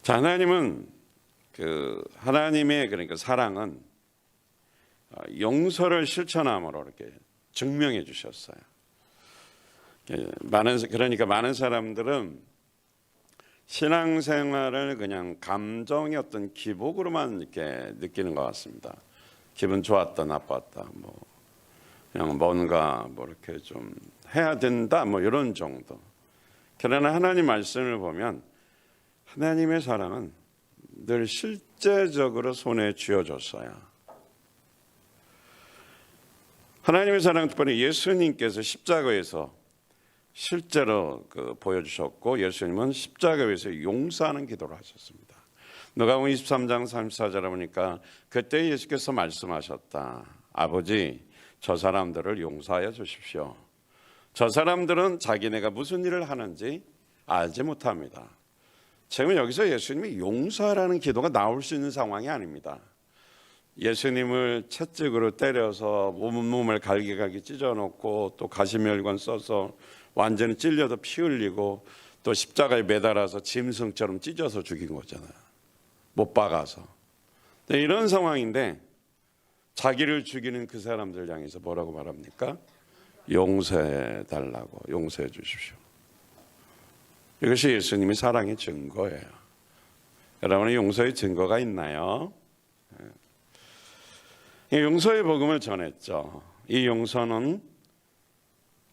자, 하나님은 하나님의 그러니까 사랑은 용서를 실천함으로 이렇게 증명해 주셨어요. 그러니까 많은 사람들은 신앙생활을 그냥 감정의 어떤 기복으로만 이렇게 느끼는 것 같습니다. 기분 좋았다, 나빴다, 그냥 뭔가 이렇게 좀 해야 된다, 이런 정도. 그러나 하나님 말씀을 보면 하나님의 사랑은 늘 실제적으로 손에 쥐어줬어요. 하나님의 사랑, 특별히 예수님께서 십자가에서 실제로 보여주셨고, 예수님은 십자가에서 용서하는 기도를 하셨습니다. 누가복음 23장 34절에 보니까 그때 예수께서 말씀하셨다. 아버지, 저 사람들을 용서하여 주십시오. 저 사람들은 자기네가 무슨 일을 하는지 알지 못합니다. 지금 여기서 예수님이 용서하라는 기도가 나올 수 있는 상황이 아닙니다. 예수님을 채찍으로 때려서 몸을 갈기갈기 찢어놓고 또 가시멸관 써서 완전히 찔려서 피 흘리고 또 십자가에 매달아서 짐승처럼 찢어서 죽인 거잖아요. 못 박아서. 이런 상황인데 자기를 죽이는 그 사람들 향해서 뭐라고 말합니까? 용서해 달라고, 용서해 주십시오. 이것이 예수님의 사랑의 증거예요. 여러분의 용서의 증거가 있나요? 용서의 복음을 전했죠. 이 용서는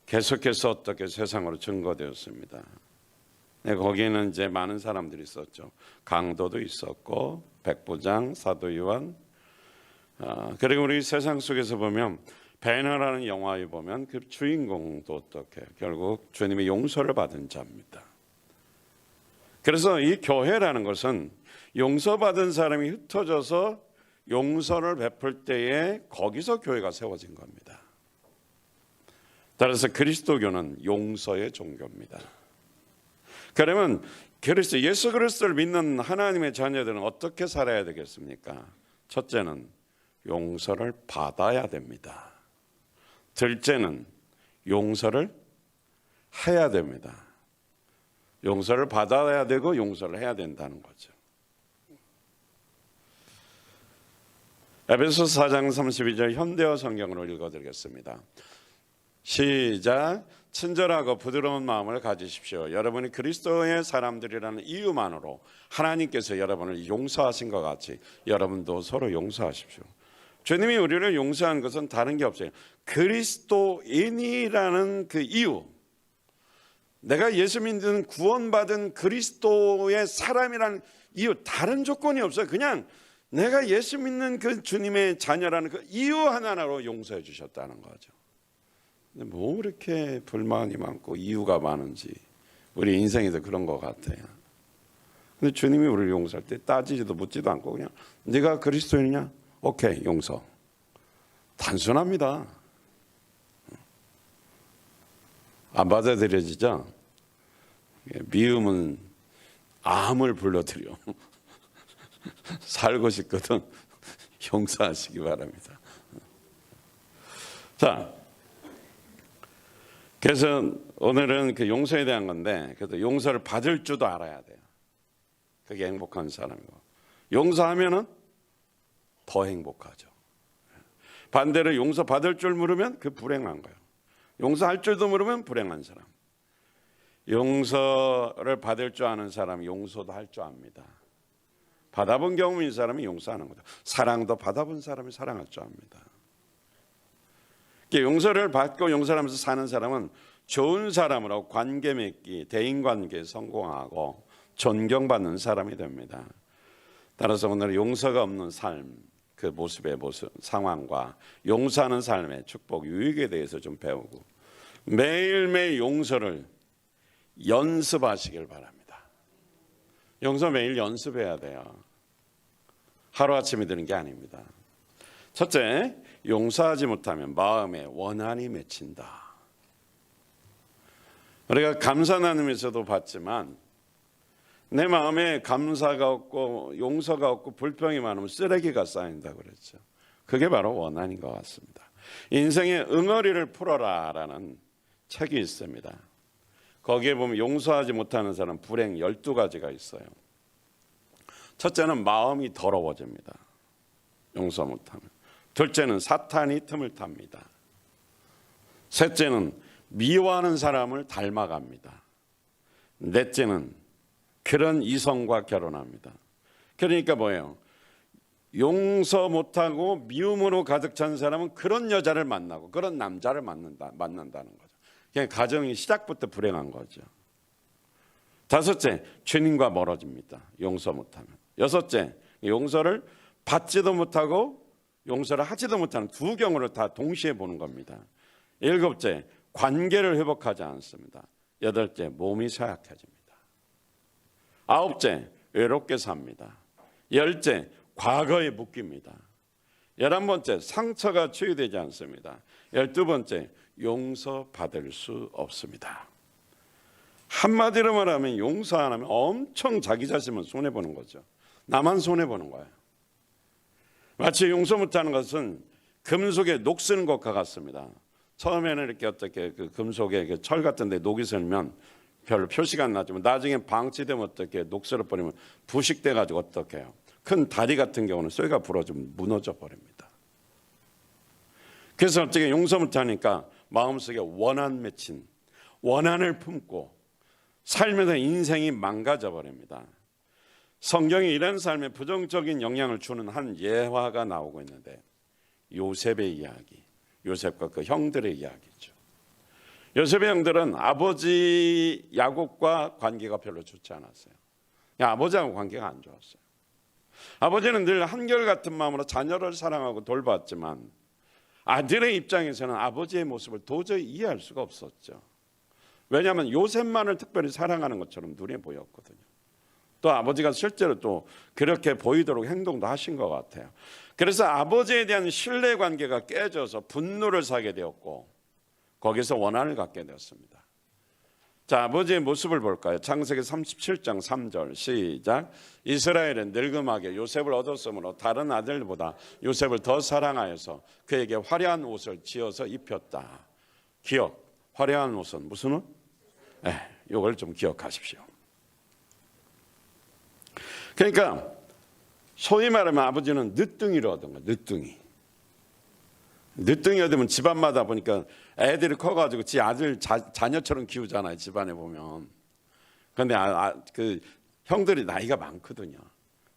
계속해서 어떻게 세상으로 증거되었습니다. 거기에는 이제 많은 사람들이 있었죠. 강도도 있었고, 백부장, 사도 요한. 그리고 우리 세상 속에서 보면 배너라는 영화에 보면 그 주인공도 어떻게 결국 주님의 용서를 받은 자입니다. 그래서 이 교회라는 것은 용서받은 사람이 흩어져서 용서를 베풀 때에 거기서 교회가 세워진 겁니다. 따라서 그리스도교는 용서의 종교입니다. 그러면 예수 그리스도를 믿는 하나님의 자녀들은 어떻게 살아야 되겠습니까? 첫째는 용서를 받아야 됩니다. 둘째는 용서를 해야 됩니다. 용서를 받아야 되고 용서를 해야 된다는 거죠. 에베소서 4장 32절 현대어 성경으로 읽어드리겠습니다. 시작. 친절하고 부드러운 마음을 가지십시오. 여러분이 그리스도의 사람들이라는 이유만으로 하나님께서 여러분을 용서하신 것 같이 여러분도 서로 용서하십시오. 주님이 우리를 용서한 것은 다른 게 없어요. 그리스도인이라는 그 이유, 내가 예수 믿는 구원받은 그리스도의 사람이라는 이유, 다른 조건이 없어요. 그냥 내가 예수 믿는 그 주님의 자녀라는 그 이유 하나로 용서해 주셨다는 거죠. 근데 뭐 그렇게 불만이 많고 이유가 많은지 우리 인생에도 그런 것 같아요. 근데 주님이 우리를 용서할 때 따지지도 묻지도 않고 그냥 네가 그리스도인이냐? 오케이, 용서. 단순합니다. 안 받아들여지죠? 미움은 암을 불러들여. 살고 싶거든 용서하시기 바랍니다. 자, 그래서 오늘은 그 용서에 대한 건데, 그래도 용서를 받을 줄도 알아야 돼요. 그게 행복한 사람이고, 용서하면은 더 행복하죠. 반대로 용서 받을 줄 모르면 그 불행한 거예요. 용서할 줄도 모르면 불행한 사람. 용서를 받을 줄 아는 사람이 용서도 할 줄 압니다. 받아본 경험인 사람이 용서하는 거죠. 사랑도 받아본 사람이 사랑할 줄 압니다. 용서를 받고 용서하면서 사는 사람은 좋은 사람으로 관계 맺기, 대인관계에 성공하고 존경받는 사람이 됩니다. 따라서 오늘 용서가 없는 삶, 그 모습의 상황과 용서하는 삶의 축복, 유익에 대해서 좀 배우고 매일매일 용서를 연습하시길 바랍니다. 용서 매일 연습해야 돼요. 하루아침에 되는 게 아닙니다. 첫째, 용서하지 못하면 마음에 원한이 맺힌다. 우리가 감사 나눔에서도 봤지만 내 마음에 감사가 없고 용서가 없고 불평이 많으면 쓰레기가 쌓인다고 그랬죠. 그게 바로 원한인 것 같습니다. 인생의 응어리를 풀어라라는 책이 있습니다. 거기에 보면 용서하지 못하는 사람 불행 12가지가 있어요. 첫째는 마음이 더러워집니다. 용서 못하면. 둘째는 사탄이 틈을 탑니다. 셋째는 미워하는 사람을 닮아갑니다. 넷째는 그런 이성과 결혼합니다. 그러니까 뭐예요? 용서 못하고 미움으로 가득 찬 사람은 그런 여자를 만나고 그런 남자를 만난다는 거죠. 그냥 가정이 시작부터 불행한 거죠. 다섯째, 주님과 멀어집니다. 용서 못하면. 여섯째, 용서를 받지도 못하고 용서를 하지도 못하는 두 경우를 다 동시에 보는 겁니다. 일곱째, 관계를 회복하지 않습니다. 여덟째, 몸이 쇠약해집니다. 아홉째, 외롭게 삽니다. 열째, 과거에 묶입니다. 11번째, 상처가 치유되지 않습니다. 12번째, 용서받을 수 없습니다. 한마디로 말하면 용서 안 하면 엄청 자기 자신만 손해보는 거죠. 나만 손해보는 거예요. 마치 용서 못하는 것은 금속에 녹 쓰는 것과 같습니다. 처음에는 이렇게 어떻게 그 금속에 철 같은 데 녹이 슬면 별로 표시가 안 나지만 나중에 방치되면 어떻게 녹슬어 버리면 부식돼 가지고 어떻게 해요? 큰 다리 같은 경우는 쇠가 부러지면 무너져 버립니다. 그래서 어떻게 용서 못하니까 마음속에 원한 맺힌 원한을 품고 살면서 인생이 망가져 버립니다. 성경에 이런 삶에 부정적인 영향을 주는 한 예화가 나오고 있는데 요셉의 이야기, 요셉과 그 형들의 이야기죠. 요셉의 형들은 아버지 야곱과 관계가 별로 좋지 않았어요. 아버지하고 관계가 안 좋았어요. 아버지는 늘 한결같은 마음으로 자녀를 사랑하고 돌봤지만 아들의 입장에서는 아버지의 모습을 도저히 이해할 수가 없었죠. 왜냐하면 요셉만을 특별히 사랑하는 것처럼 눈에 보였거든요. 또 아버지가 실제로 또 그렇게 보이도록 행동도 하신 것 같아요. 그래서 아버지에 대한 신뢰관계가 깨져서 분노를 사게 되었고 거기서 원한을 갖게 되었습니다. 자, 아버지의 모습을 볼까요? 창세기 37장 3절 시작. 이스라엘은 늙음하게 요셉을 얻었으므로 다른 아들보다 요셉을 더 사랑하여서 그에게 화려한 옷을 지어서 입혔다. 기억, 화려한 옷은 무슨 옷? 이걸 좀 기억하십시오. 그러니까 소위 말하면 아버지는 늦둥이를 얻은 거예요. 늦둥이 얻으면 집안마다 보니까 애들이 커가지고 지 아들 자녀처럼 키우잖아요. 집안에 보면. 그런데 그 형들이 나이가 많거든요.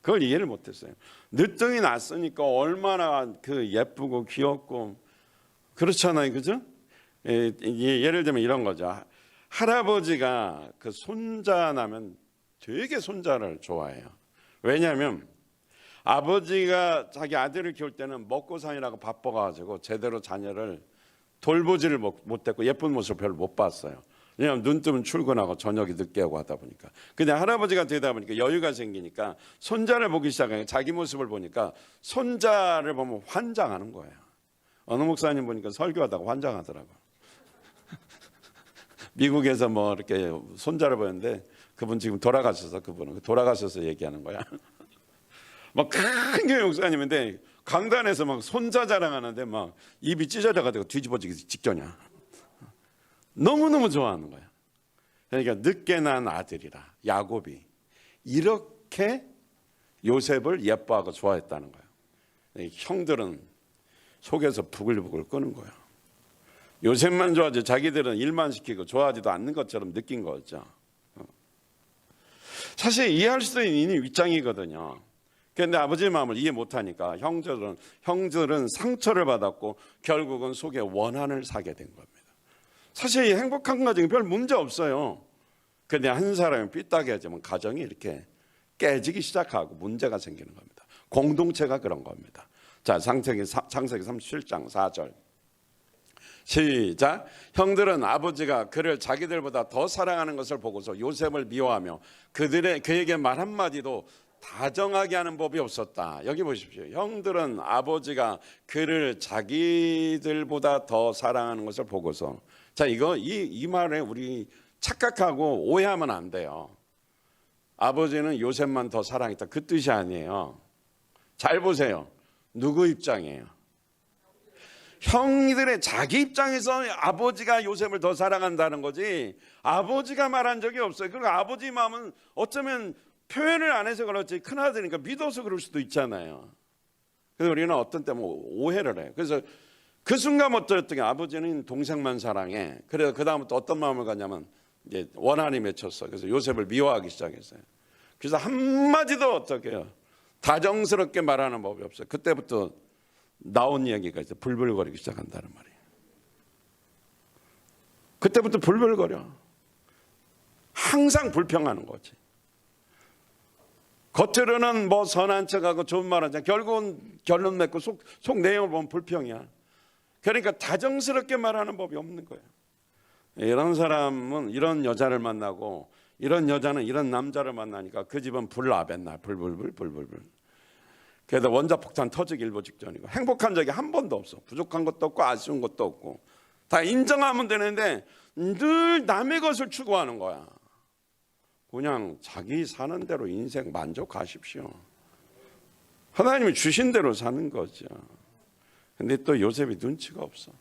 그걸 이해를 못했어요. 늦둥이 낳았으니까 얼마나 그 예쁘고 귀엽고 그렇잖아요, 그죠? 예를 들면 이런 거죠. 할아버지가 그 손자 나면 되게 손자를 좋아해요. 왜냐하면 아버지가 자기 아들을 키울 때는 먹고 사느라고 바빠가지고 제대로 자녀를 돌보지를 못했고 예쁜 모습을 별로 못 봤어요. 왜냐하면 눈 뜨면 출근하고 저녁이 늦게 하고 하다 보니까. 근데 할아버지가 되다 보니까 여유가 생기니까 손자를 보기 시작하니까 자기 모습을 보니까 손자를 보면 환장하는 거예요. 어느 목사님 보니까 설교하다가 환장하더라고요. 미국에서 뭐 이렇게 손자를 보는데 그분 지금 돌아가셔서 그분은 돌아가셔서 얘기하는 거야. 막 큰 교회 목사님인데 강단에서 막 손자 자랑하는데 막 입이 찢어져가지고 뒤집어지기 직전이야. 너무너무 좋아하는 거야. 그러니까 늦게 난 아들이라 야곱이 이렇게 요셉을 예뻐하고 좋아했다는 거예요. 형들은 속에서 부글부글 끄는 거예요. 요셉만 좋아하지 자기들은 일만 시키고 좋아하지도 않는 것처럼 느낀 거죠. 사실 이해할 수도 있는 윗장이거든요. 그런데 아버지의 마음을 이해 못하니까 형들은 상처를 받았고 결국은 속에 원한을 사게 된 겁니다. 사실 이 행복한 가정이 별 문제 없어요. 그런데 한 사람이 삐딱해지면 가정이 이렇게 깨지기 시작하고 문제가 생기는 겁니다. 공동체가 그런 겁니다. 자, 창세기 37장 4절 시작. 형들은 아버지가 그를 자기들보다 더 사랑하는 것을 보고서 요셉을 미워하며 그에게 말 한마디도 다정하게 하는 법이 없었다. 여기 보십시오. 형들은 아버지가 그를 자기들보다 더 사랑하는 것을 보고서. 자, 이 말에 우리 착각하고 오해하면 안 돼요. 아버지는 요셉만 더 사랑했다 그 뜻이 아니에요. 잘 보세요. 누구 입장이에요? 형들의 자기 입장에서 아버지가 요셉을 더 사랑한다는 거지 아버지가 말한 적이 없어요. 그리고 아버지 마음은 어쩌면 표현을 안 해서 그렇지 큰아들이니까 믿어서 그럴 수도 있잖아요. 그래서 우리는 어떤 때 뭐 오해를 해요. 그래서 그 순간부터 어떻게 아버지는 동생만 사랑해. 그래서 그 다음부터 어떤 마음을 갖냐면 이제 원한이 맺혔어. 그래서 요셉을 미워하기 시작했어요. 그래서 한마디도 어떻게 해요? 다정스럽게 말하는 법이 없어요. 그때부터 나온 이야기가 있어요. 불불거리기 시작한다는 말이에요. 그때부터 불불거려. 항상 불평하는 거지. 겉으로는 뭐 선한 척하고 좋은 말 하자. 결국은 결론 맺고 속 내용을 보면 불평이야. 그러니까 다정스럽게 말하는 법이 없는 거예요. 이런 사람은 이런 여자를 만나고 이런 여자는 이런 남자를 만나니까 그 집은 불나벤나 불불불. 그래서 원자폭탄 터지기 일보 직전이고 행복한 적이 한 번도 없어. 부족한 것도 없고 아쉬운 것도 없고 다 인정하면 되는데 늘 남의 것을 추구하는 거야. 그냥 자기 사는 대로 인생 만족하십시오. 하나님이 주신 대로 사는 거죠. 근데 또 요셉이 눈치가 없어.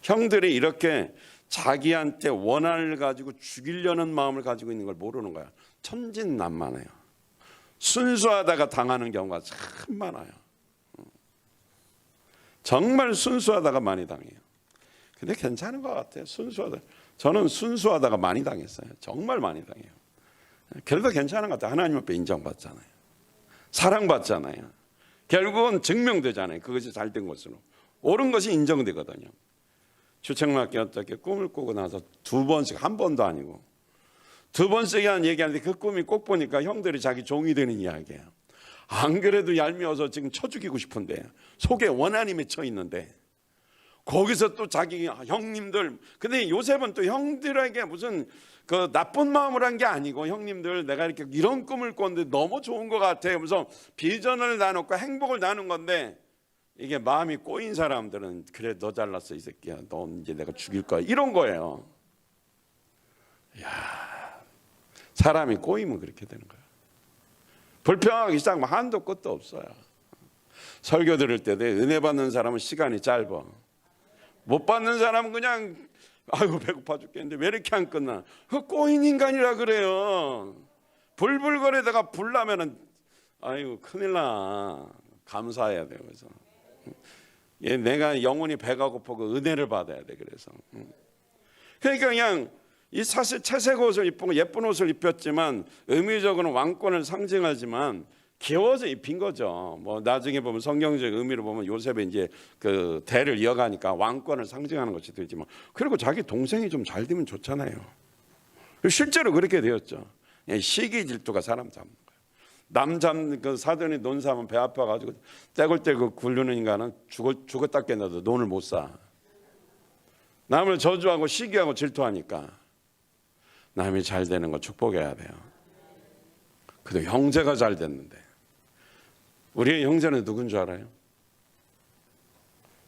형들이 이렇게 자기한테 원한을 가지고 죽이려는 마음을 가지고 있는 걸 모르는 거야. 천진난만해요. 순수하다가 당하는 경우가 참 많아요. 정말 순수하다가 많이 당해요. 근데 괜찮은 것 같아요. 순수하다. 저는 순수하다가 많이 당했어요. 정말 많이 당해요. 그래도 괜찮은 것 같아요. 하나님 앞에 인정받잖아요. 사랑받잖아요. 결국은 증명되잖아요. 그것이 잘된 것으로. 옳은 것이 인정되거든요. 주책맞게 어떻게 꿈을 꾸고 나서 두 번씩, 한 번도 아니고 두 번씩이란 얘기하는데 그 꿈이 꼭 보니까 형들이 자기 종이 되는 이야기예요. 안 그래도 얄미워서 지금 쳐 죽이고 싶은데 속에 원한이 맺혀 있는데 거기서 또 자기 형님들, 근데 요셉은 또 형들에게 무슨 그 나쁜 마음을 한 게 아니고 형님들 내가 이렇게 이런 꿈을 꿨는데 너무 좋은 것 같아요. 그래서 비전을 나눴고 행복을 나눈 건데 이게 마음이 꼬인 사람들은 그래 너 잘났어 이 새끼야. 너 이제 내가 죽일 거야. 이런 거예요. 야, 사람이 꼬이면 그렇게 되는 거야. 불평하기 시작하면 한도 끝도 없어요. 설교 들을 때도 은혜 받는 사람은 시간이 짧아. 못 받는 사람은 그냥 아이고 배고파 죽겠는데 왜 이렇게 안 끝나? 그 꼬인 인간이라 그래요. 불불거리다가 불나면은 아이고 큰일 나. 감사해야 돼요. 그래서 내가 영원히 배가 고프고 은혜를 받아야 돼. 그래서 그러니까 그냥 이 사실 채색 옷을 입고 예쁜 옷을 입혔지만 의미적으로는 왕권을 상징하지만 귀여워서 입힌 거죠. 뭐 나중에 보면 성경적 의미로 보면 요셉이 이제 그 대를 이어가니까 왕권을 상징하는 것이 되지만 그리고 자기 동생이 좀 잘 되면 좋잖아요. 실제로 그렇게 되었죠. 시기 질투가 사람 잡는 거예요. 남 잡는 그 사돈이 논 사면 배 아파가지고 떼굴떼굴 굴르는 인간은 죽었다 깨어나도 논을 못 사. 남을 저주하고 시기하고 질투하니까 남이 잘 되는 거 축복해야 돼요. 그래도 형제가 잘 됐는데 우리의 형제는 누군 줄 알아요?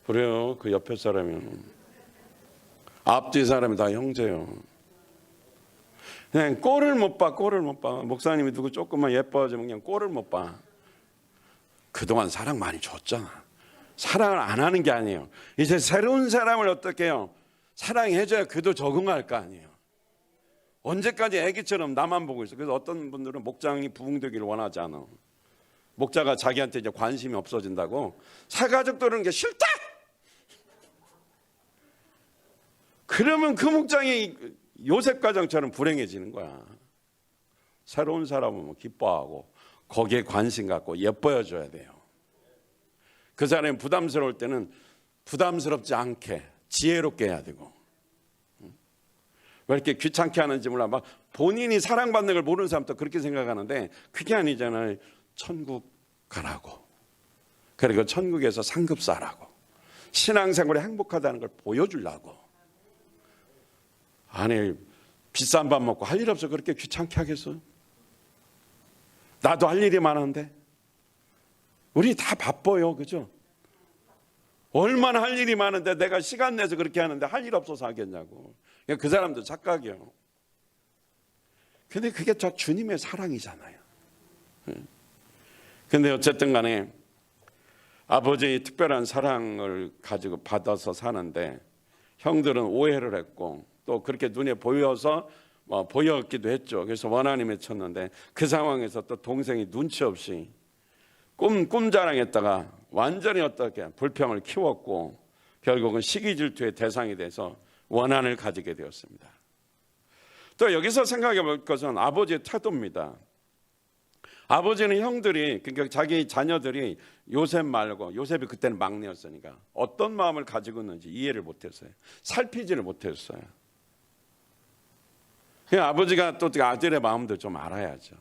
그래요. 그 옆에 사람이면 앞뒤 사람이 다 형제요. 그냥 꼴을 못 봐. 목사님이 누구 조금만 예뻐지면 그냥 꼴을 못 봐. 그동안 사랑 많이 줬잖아. 사랑을 안 하는 게 아니에요. 이제 새로운 사람을 어떻게 해요? 사랑해줘야 그도 적응할 거 아니에요. 언제까지 애기처럼 나만 보고 있어. 그래서 어떤 분들은 목장이 부흥되기를 원하지 않아. 목자가 자기한테 이제 관심이 없어진다고 사가족들은 게 싫다. 그러면 그 목장이 요셉 가정처럼 불행해지는 거야. 새로운 사람은 기뻐하고 거기에 관심 갖고 예뻐해 줘야 돼요. 그 사람이 부담스러울 때는 부담스럽지 않게 지혜롭게 해야 되고. 왜 이렇게 귀찮게 하는지 몰라. 막 본인이 사랑받는 걸 모르는 사람도 그렇게 생각하는데 그게 아니잖아요. 천국 가라고. 그리고 천국에서 상급사라고. 신앙생활이 행복하다는 걸 보여주려고. 아니 비싼 밥 먹고 할 일 없어 그렇게 귀찮게 하겠어? 나도 할 일이 많은데. 우리 다 바빠요. 그죠? 얼마나 할 일이 많은데 내가 시간 내서 그렇게 하는데 할 일 없어서 하겠냐고. 그 사람도 착각이요. 근데 그게 저 주님의 사랑이잖아요. 근데 어쨌든 간에 아버지의 특별한 사랑을 가지고 받아서 사는데 형들은 오해를 했고 또 그렇게 눈에 보여서 보였기도 했죠. 그래서 원한이 맺혔는데 그 상황에서 또 동생이 눈치 없이 꿈자랑했다가 완전히 어떻게 불평을 키웠고 결국은 시기 질투의 대상이 돼서 원한을 가지게 되었습니다. 또 여기서 생각해 볼 것은 아버지의 태도입니다. 아버지는 형들이, 그러니까 자기 자녀들이 요셉 말고, 요셉이 그때는 막내였으니까 어떤 마음을 가지고 있는지 이해를 못했어요. 살피지를 못했어요. 아버지가 또 아들의 마음도 좀 알아야죠.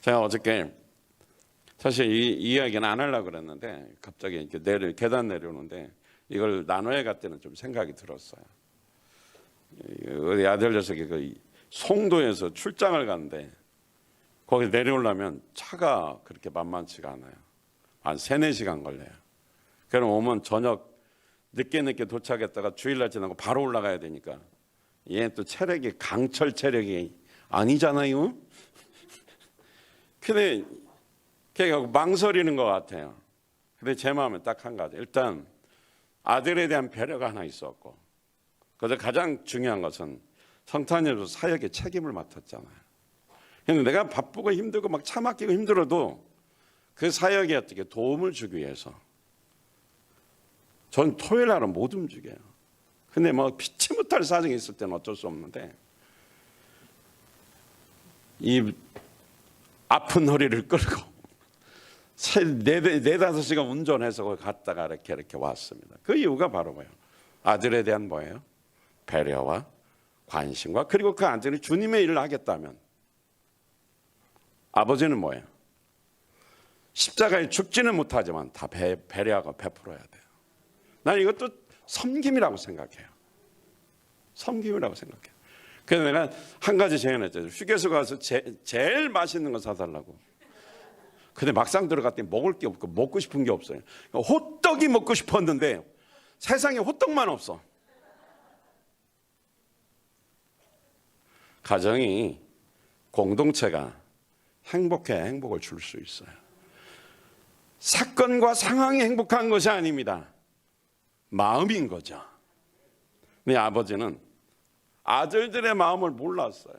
제가 어저께 사실 이 이야기는 안 하려고 그랬는데 갑자기 이렇게 계단 내려오는데 이걸 나눠야 갈 때는 좀 생각이 들었어요. 우리 아들 녀석이 그 송도에서 출장을 가는데 거기 내려오려면 차가 그렇게 만만치가 않아요. 한 3-4시간 걸려요. 그럼 오면 저녁 늦게 도착했다가 주일날 지나고 바로 올라가야 되니까 얘는 또 체력이 강철 체력이 아니잖아요. 근데 걔가 망설이는 것 같아요. 근데 제 마음은 딱 한 가지. 일단 아들에 대한 배려가 하나 있었고, 그래서 가장 중요한 것은 성탄절도 사역의 책임을 맡았잖아요. 근데 내가 바쁘고 힘들고 막 차 막히고 힘들어도 그 사역에 어떻게 도움을 주기 위해서 전 토요일 날은 못 움직여요. 근데 뭐 피치 못할 사정이 있을 때는 어쩔 수 없는데 이 아픈 허리를 끌고 4-5시간 운전해서 갔다가 이렇게 왔습니다. 그 이유가 바로 뭐예요? 아들에 대한 뭐예요? 배려와 관심과, 그리고 그 아들이 주님의 일을 하겠다면 아버지는 뭐예요? 십자가에 죽지는 못하지만 다 배려하고 베풀어야 돼요. 난 이것도 섬김이라고 생각해요. 섬김이라고 생각해요. 그래서 내가 한 가지 제안했죠. 휴게소 가서 제일 맛있는 거 사달라고. 근데 막상 들어갔더니 먹을 게 없고 먹고 싶은 게 없어요. 호떡이 먹고 싶었는데 세상에 호떡만 없어. 가정이, 공동체가 행복을 줄 수 있어요. 사건과 상황이 행복한 것이 아닙니다. 마음인 거죠. 네, 아버지는 아들들의 마음을 몰랐어요.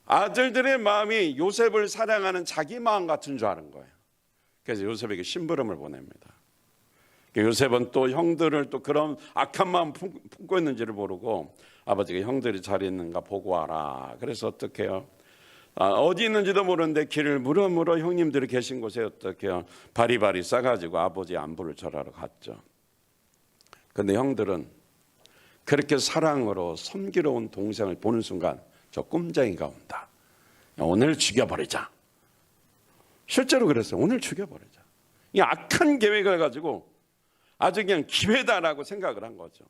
아들들의 마음이 요셉을 사랑하는 자기 마음 같은 줄 아는 거예요. 그래서 요셉에게 심부름을 보냅니다. 요셉은 또 형들을 또 그런 악한 마음 품고 있는지를 모르고 아버지가 형들이 잘 있는가 보고 와라. 그래서 어떻게 해요? 어디 있는지도 모르는데 길을 물어 형님들이 계신 곳에 어떻게 해요? 바리바리 싸가지고 아버지 안부를 절하러 갔죠. 근데 형들은 그렇게 사랑으로 섬기러 온 동생을 보는 순간 저 꼼장이가 온다. 오늘 죽여버리자. 실제로 그랬어요. 오늘 죽여버리자. 이 악한 계획을 가지고 아주 그냥 기회다라고 생각을 한 거죠.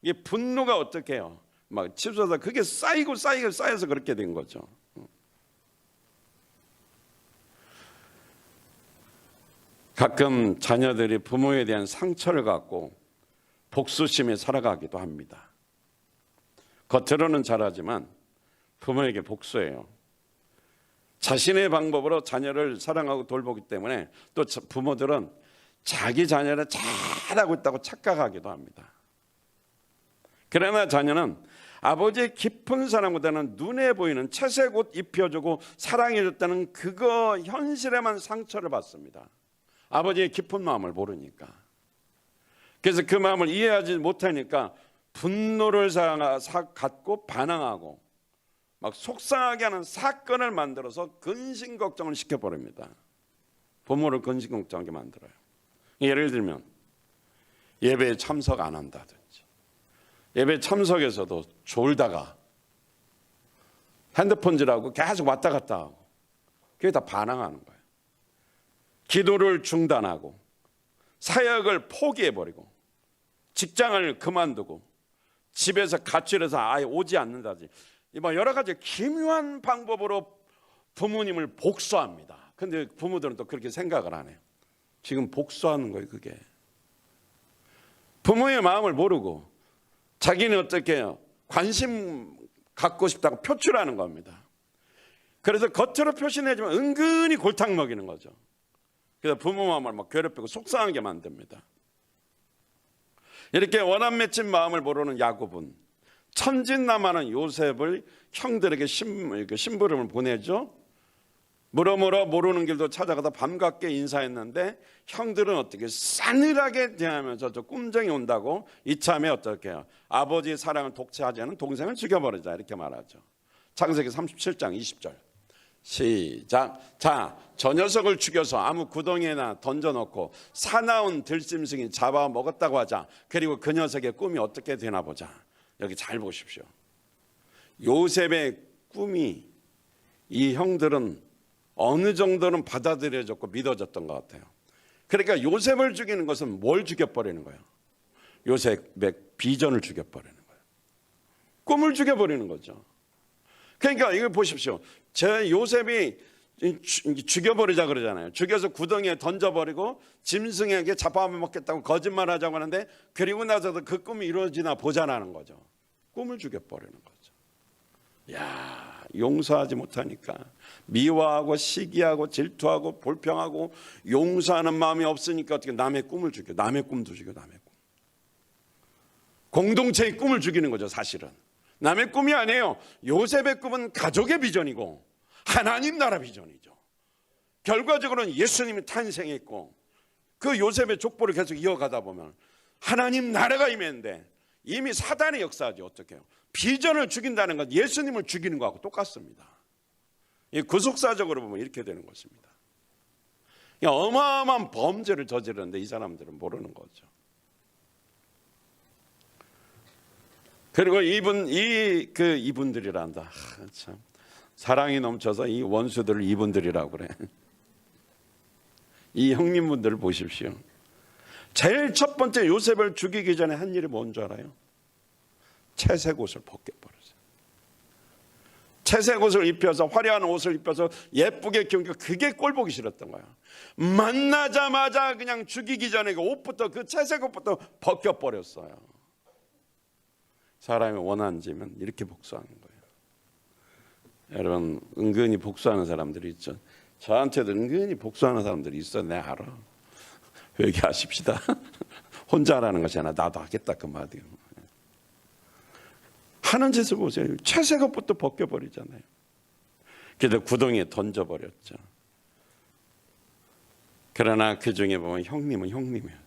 이게 분노가 어떻게 해요? 막 치솟아서 그게 쌓여서 그렇게 된 거죠. 가끔 자녀들이 부모에 대한 상처를 갖고 복수심에 살아가기도 합니다. 겉으로는 잘하지만 부모에게 복수해요. 자신의 방법으로 자녀를 사랑하고 돌보기 때문에 또 부모들은 자기 자녀를 잘하고 있다고 착각하기도 합니다. 그러나 자녀는 아버지의 깊은 사랑보다는 눈에 보이는 채색 옷 입혀주고 사랑해줬다는 그거 현실에만 상처를 받습니다. 아버지의 깊은 마음을 모르니까. 그래서 그 마음을 이해하지 못하니까 분노를 갖고 반항하고 막 속상하게 하는 사건을 만들어서 근심 걱정을 시켜버립니다. 부모를 근심 걱정하게 만들어요. 예를 들면 예배에 참석 안 한다든지, 예배 참석에서도 졸다가 핸드폰질하고 계속 왔다 갔다 하고, 그게 다 반항하는 거예요. 기도를 중단하고 사역을 포기해버리고 직장을 그만두고 집에서 가출해서 아예 오지 않는다든지, 여러 가지 기묘한 방법으로 부모님을 복수합니다. 근데 부모들은 또 그렇게 생각을 안 해요. 지금 복수하는 거예요. 그게 부모의 마음을 모르고 자기는 어떻게 해요? 관심 갖고 싶다고 표출하는 겁니다. 그래서 겉으로 표시내지만 은근히 골탕 먹이는 거죠. 그래서 부모 마음을 막 괴롭히고 속상하게 만듭니다. 이렇게 원한 맺힌 마음을 모르는 야곱은 천진난만한 요셉을 형들에게 심부름을 보내죠. 물어물어 모르는 길도 찾아가다 밤갑게 인사했는데 형들은 어떻게 싸늘하게 대하면서 저 꿈정이 온다고 이참에 어떻게 해요? 아버지의 사랑을 독차지하지 않은 동생을 죽여버리자 이렇게 말하죠. 창세기 37장 20절 시작. 자, 저 녀석을 죽여서 아무 구덩이에나 던져놓고 사나운 들짐승이 잡아먹었다고 하자. 그리고 그 녀석의 꿈이 어떻게 되나 보자. 여기 잘 보십시오. 요셉의 꿈이 이 형들은 어느 정도는 받아들여졌고 믿어졌던 것 같아요. 그러니까 요셉을 죽이는 것은 뭘 죽여버리는 거예요? 요셉의 비전을 죽여버리는 거예요. 꿈을 죽여버리는 거죠. 그러니까 이걸 보십시오. 제 요셉이 죽여버리자 그러잖아요. 죽여서 구덩이에 던져버리고 짐승에게 잡아먹겠다고 거짓말하자고 하는데 그리고 나서도 그 꿈이 이루어지나 보자라는 거죠. 꿈을 죽여버리는 거죠. 야, 용서하지 못하니까 미워하고 시기하고 질투하고 불평하고 용서하는 마음이 없으니까 어떻게 남의 꿈을 죽여. 남의 꿈도 죽여. 남의 꿈. 공동체의 꿈을 죽이는 거죠. 사실은 남의 꿈이 아니에요. 요셉의 꿈은 가족의 비전이고 하나님 나라 비전이죠. 결과적으로는 예수님이 탄생했고 그 요셉의 족보를 계속 이어가다 보면 하나님 나라가 임했는데 이미 사단의 역사죠. 어떻게 해요? 비전을 죽인다는 건 예수님을 죽이는 거하고 똑같습니다. 구속사적으로 보면 이렇게 되는 것입니다. 어마어마한 범죄를 저지르는데 이 사람들은 모르는 거죠. 그리고 이분들이란다. 참 사랑이 넘쳐서 이 원수들을 이분들이라고 그래. 이 형님분들을 보십시오. 제일 첫 번째 요셉을 죽이기 전에 한 일이 뭔지 알아요? 채색 옷을 벗겨버렸어요. 채색 옷을 입혀서 화려한 옷을 입혀서 예쁘게 키우니까 그게 꼴보기 싫었던 거야. 만나자마자 그냥 죽이기 전에 그 옷부터 그 채색 옷부터 벗겨버렸어요. 사람이 원한지면 이렇게 복수하는 거예요. 여러분 은근히 복수하는 사람들이 있죠. 저한테도 은근히 복수하는 사람들이 있어. 내가 알아. 회개하십시다. 혼자 하라는 것이 아니라 나도 하겠다 그 말이에요. 하는 짓을 보세요. 채색 옷부터 벗겨버리잖아요. 그래도 구덩이에 던져버렸죠. 그러나 그 중에 보면 형님은 형님이에요.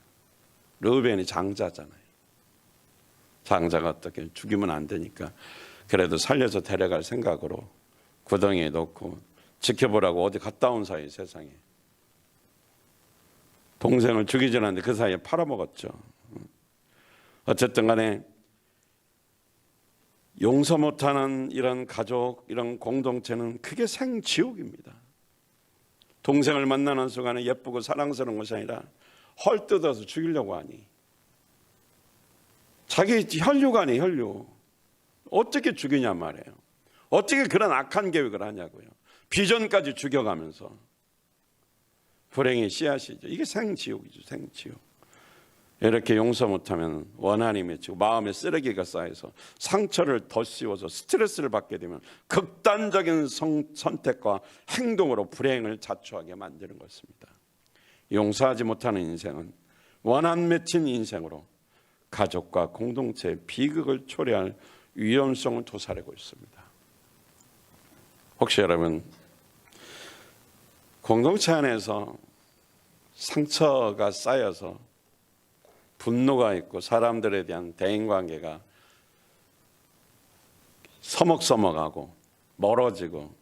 르우벤이 장자잖아요. 장자가 어떻게 죽이면 안 되니까 그래도 살려서 데려갈 생각으로 구덩이에 넣고 지켜보라고 어디 갔다 온 사이 세상에 동생을 죽이지 않았는데 그 사이에 팔아먹었죠. 어쨌든 간에 용서 못하는 이런 가족, 이런 공동체는 그게 생지옥입니다. 동생을 만나는 순간에 예쁘고 사랑스러운 것이 아니라 헐뜯어서 죽이려고 하니 자기 혈류가 아니에요. 혈류. 어떻게 죽이냐 말이에요. 어떻게 그런 악한 계획을 하냐고요. 비전까지 죽여가면서 불행의 씨앗이죠. 이게 생지옥이죠. 생지옥. 이렇게 용서 못하면 원한이 맺히고 마음에 쓰레기가 쌓여서 상처를 더 씌워서 스트레스를 받게 되면 극단적인 선택과 행동으로 불행을 자초하게 만드는 것입니다. 용서하지 못하는 인생은 원한 맺힌 인생으로 가족과 공동체의 비극을 초래할 위험성을 도사리고 있습니다. 혹시 여러분 공동체 안에서 상처가 쌓여서 분노가 있고 사람들에 대한 대인관계가 서먹서먹하고 멀어지고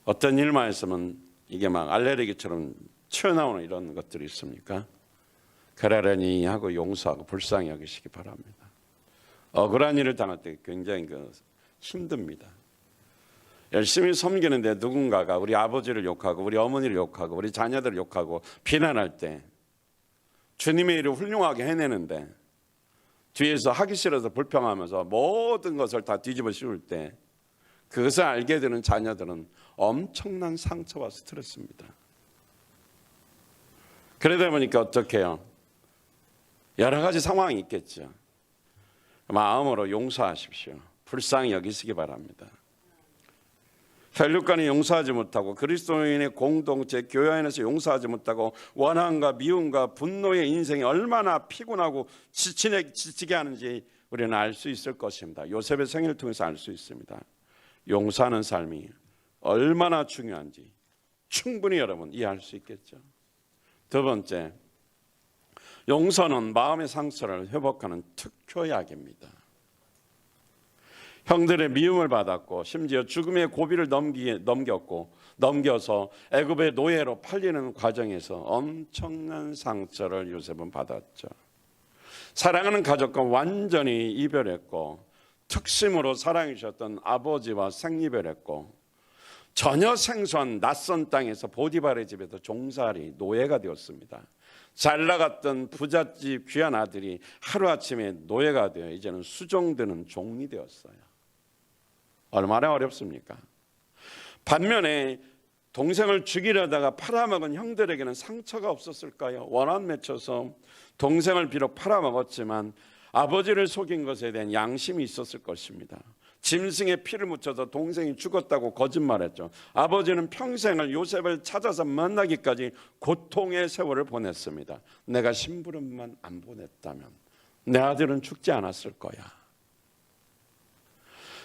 어떤 일만 있으면 이게 막 알레르기처럼 튀어나오는 이런 것들이 있습니까? 그러려니 하고 용서하고 불쌍히 여기시기 바랍니다. 억울한 일을 당할 때 굉장히 힘듭니다. 열심히 섬기는데 누군가가 우리 아버지를 욕하고 우리 어머니를 욕하고 우리 자녀들을 욕하고 비난할 때 주님의 일을 훌륭하게 해내는데 뒤에서 하기 싫어서 불평하면서 모든 것을 다 뒤집어 씌울 때 그것을 알게 되는 자녀들은 엄청난 상처와 스트레스입니다. 그러다 보니까 어떻게 해요? 여러 가지 상황이 있겠죠. 마음으로 용서하십시오. 불쌍히 여기시기 바랍니다. 혈육간에 용서하지 못하고 그리스도인의 공동체 교회 안에서 용서하지 못하고 원한과 미움과 분노의 인생이 얼마나 피곤하고 지치게 하는지 우리는 알 수 있을 것입니다. 요셉의 생애를 통해서 알 수 있습니다. 용서하는 삶이 얼마나 중요한지 충분히 여러분 이해할 수 있겠죠. 두 번째, 용서는 마음의 상처를 회복하는 특효약입니다. 형들의 미움을 받았고 심지어 죽음의 고비를 넘겨서 애굽의 노예로 팔리는 과정에서 엄청난 상처를 요셉은 받았죠. 사랑하는 가족과 완전히 이별했고 특심으로 사랑해 주셨던 아버지와 생이별했고 전혀 생소한 낯선 땅에서 보디발의 집에서 종살이 노예가 되었습니다. 잘 나갔던 부잣집 귀한 아들이 하루아침에 노예가 되어 이제는 수종드는 종이 되었어요. 얼마나 어렵습니까? 반면에 동생을 죽이려다가 팔아먹은 형들에게는 상처가 없었을까요? 원한 맺혀서 동생을 비록 팔아먹었지만 아버지를 속인 것에 대한 양심이 있었을 것입니다. 짐승에 피를 묻혀서 동생이 죽었다고 거짓말했죠. 아버지는 평생을 요셉을 찾아서 만나기까지 고통의 세월을 보냈습니다. 내가 심부름만 안 보냈다면 내 아들은 죽지 않았을 거야.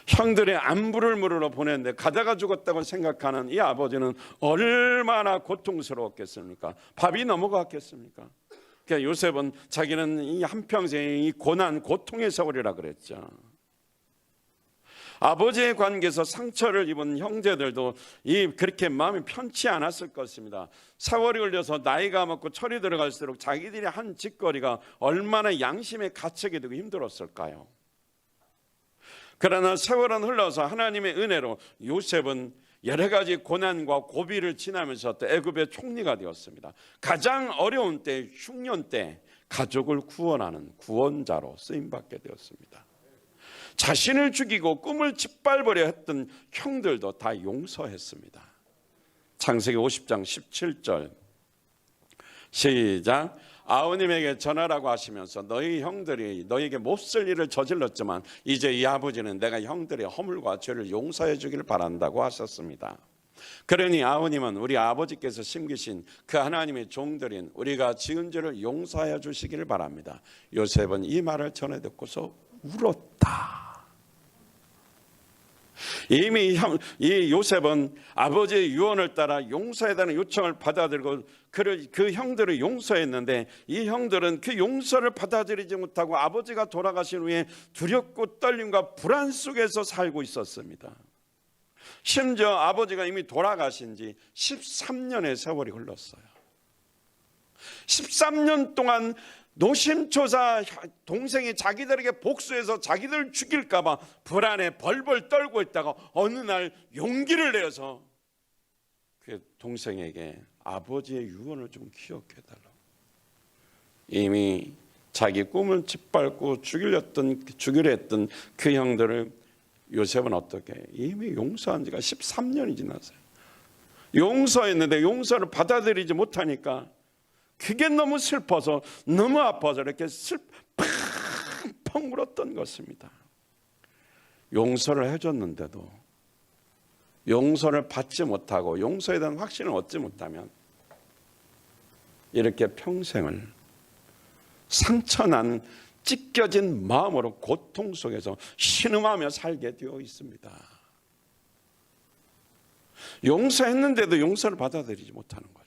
형들의 안부를 물으러 보냈는데 가다가 죽었다고 생각하는 이 아버지는 얼마나 고통스러웠겠습니까? 밥이 넘어갔겠습니까? 그러니까 요셉은 자기는 이 한평생의 이 고난, 고통의 세월이라 그랬죠. 아버지의 관계에서 상처를 입은 형제들도 그렇게 마음이 편치 않았을 것입니다. 세월이 흘려서 나이가 먹고 철이 들어갈수록 자기들이 한 짓거리가 얼마나 양심에 갇히게 되고 힘들었을까요? 그러나 세월은 흘러서 하나님의 은혜로 요셉은 여러 가지 고난과 고비를 지나면서 또 애굽의 총리가 되었습니다. 가장 어려운 때, 흉년 때 가족을 구원하는 구원자로 쓰임받게 되었습니다. 자신을 죽이고 꿈을 짓밟으려 했던 형들도 다 용서했습니다. 창세기 50장 17절 시작. 아버님에게 전하라고 하시면서 너희 형들이 너에게 몹쓸 일을 저질렀지만 이제 이 아버지는 내가 형들의 허물과 죄를 용서해 주기를 바란다고 하셨습니다. 그러니 아버님은 우리 아버지께서 심기신 그 하나님의 종들인 우리가 지은 죄를 용서해 주시기를 바랍니다. 요셉은 이 말을 전해 듣고서 울었다. 이미 이 요셉은 아버지의 유언을 따라 용서해달라는 요청을 받아들이고 그 형들을 용서했는데 이 형들은 그 용서를 받아들이지 못하고 아버지가 돌아가신 후에 두렵고 떨림과 불안 속에서 살고 있었습니다. 심지어 아버지가 이미 돌아가신 지 13년의 세월이 흘렀어요. 13년 동안 노심초사 동생이 자기들에게 복수해서 자기들 죽일까 봐 불안에 벌벌 떨고 있다가 어느 날 용기를 내서 그 동생에게 아버지의 유언을 좀 기억해달라고. 이미 자기 꿈을 짓밟고 죽이려 했던 그 형들을 요셉은 어떻게 해? 이미 용서한 지가 13년이 지났어요. 용서했는데 용서를 받아들이지 못하니까 그게 너무 슬퍼서 너무 아파서 이렇게 펑펑 울었던 것입니다. 용서를 해줬는데도 용서를 받지 못하고 용서에 대한 확신을 얻지 못하면 이렇게 평생을 상처난 찢겨진 마음으로 고통 속에서 신음하며 살게 되어 있습니다. 용서했는데도 용서를 받아들이지 못하는 거죠.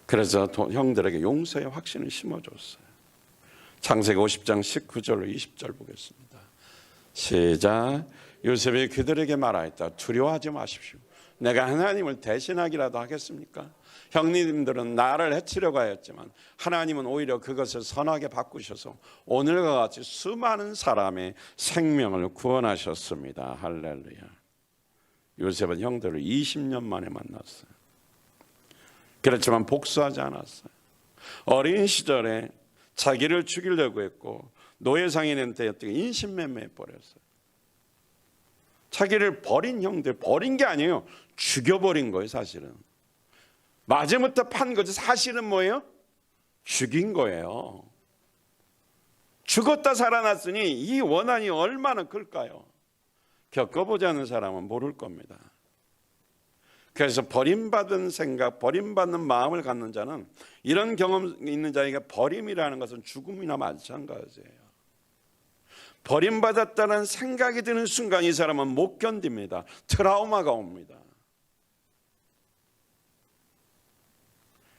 그래서 형들에게 용서의 확신을 심어줬어요. 창세기 50장 19절로 20절 보겠습니다. 시작. 요셉이 그들에게 말하였다. 두려워하지 마십시오. 내가 하나님을 대신하기라도 하겠습니까? 형님들은 나를 해치려고 하였지만 하나님은 오히려 그것을 선하게 바꾸셔서 오늘과 같이 수많은 사람의 생명을 구원하셨습니다. 할렐루야. 요셉은 형들을 20년 만에 만났어요. 그렇지만 복수하지 않았어요. 어린 시절에 자기를 죽이려고 했고 노예상인한테 인신매매해 버렸어요. 자기를 버린 형들, 버린 게 아니에요. 죽여버린 거예요. 사실은 마지못해 판 거지. 사실은 뭐예요? 죽인 거예요. 죽었다 살아났으니 이 원한이 얼마나 클까요? 겪어보지 않은 사람은 모를 겁니다. 그래서 버림받은 생각, 버림받는 마음을 갖는 자는, 이런 경험이 있는 자에게 버림이라는 것은 죽음이나 마찬가지예요. 버림받았다는 생각이 드는 순간 이 사람은 못 견딥니다. 트라우마가 옵니다.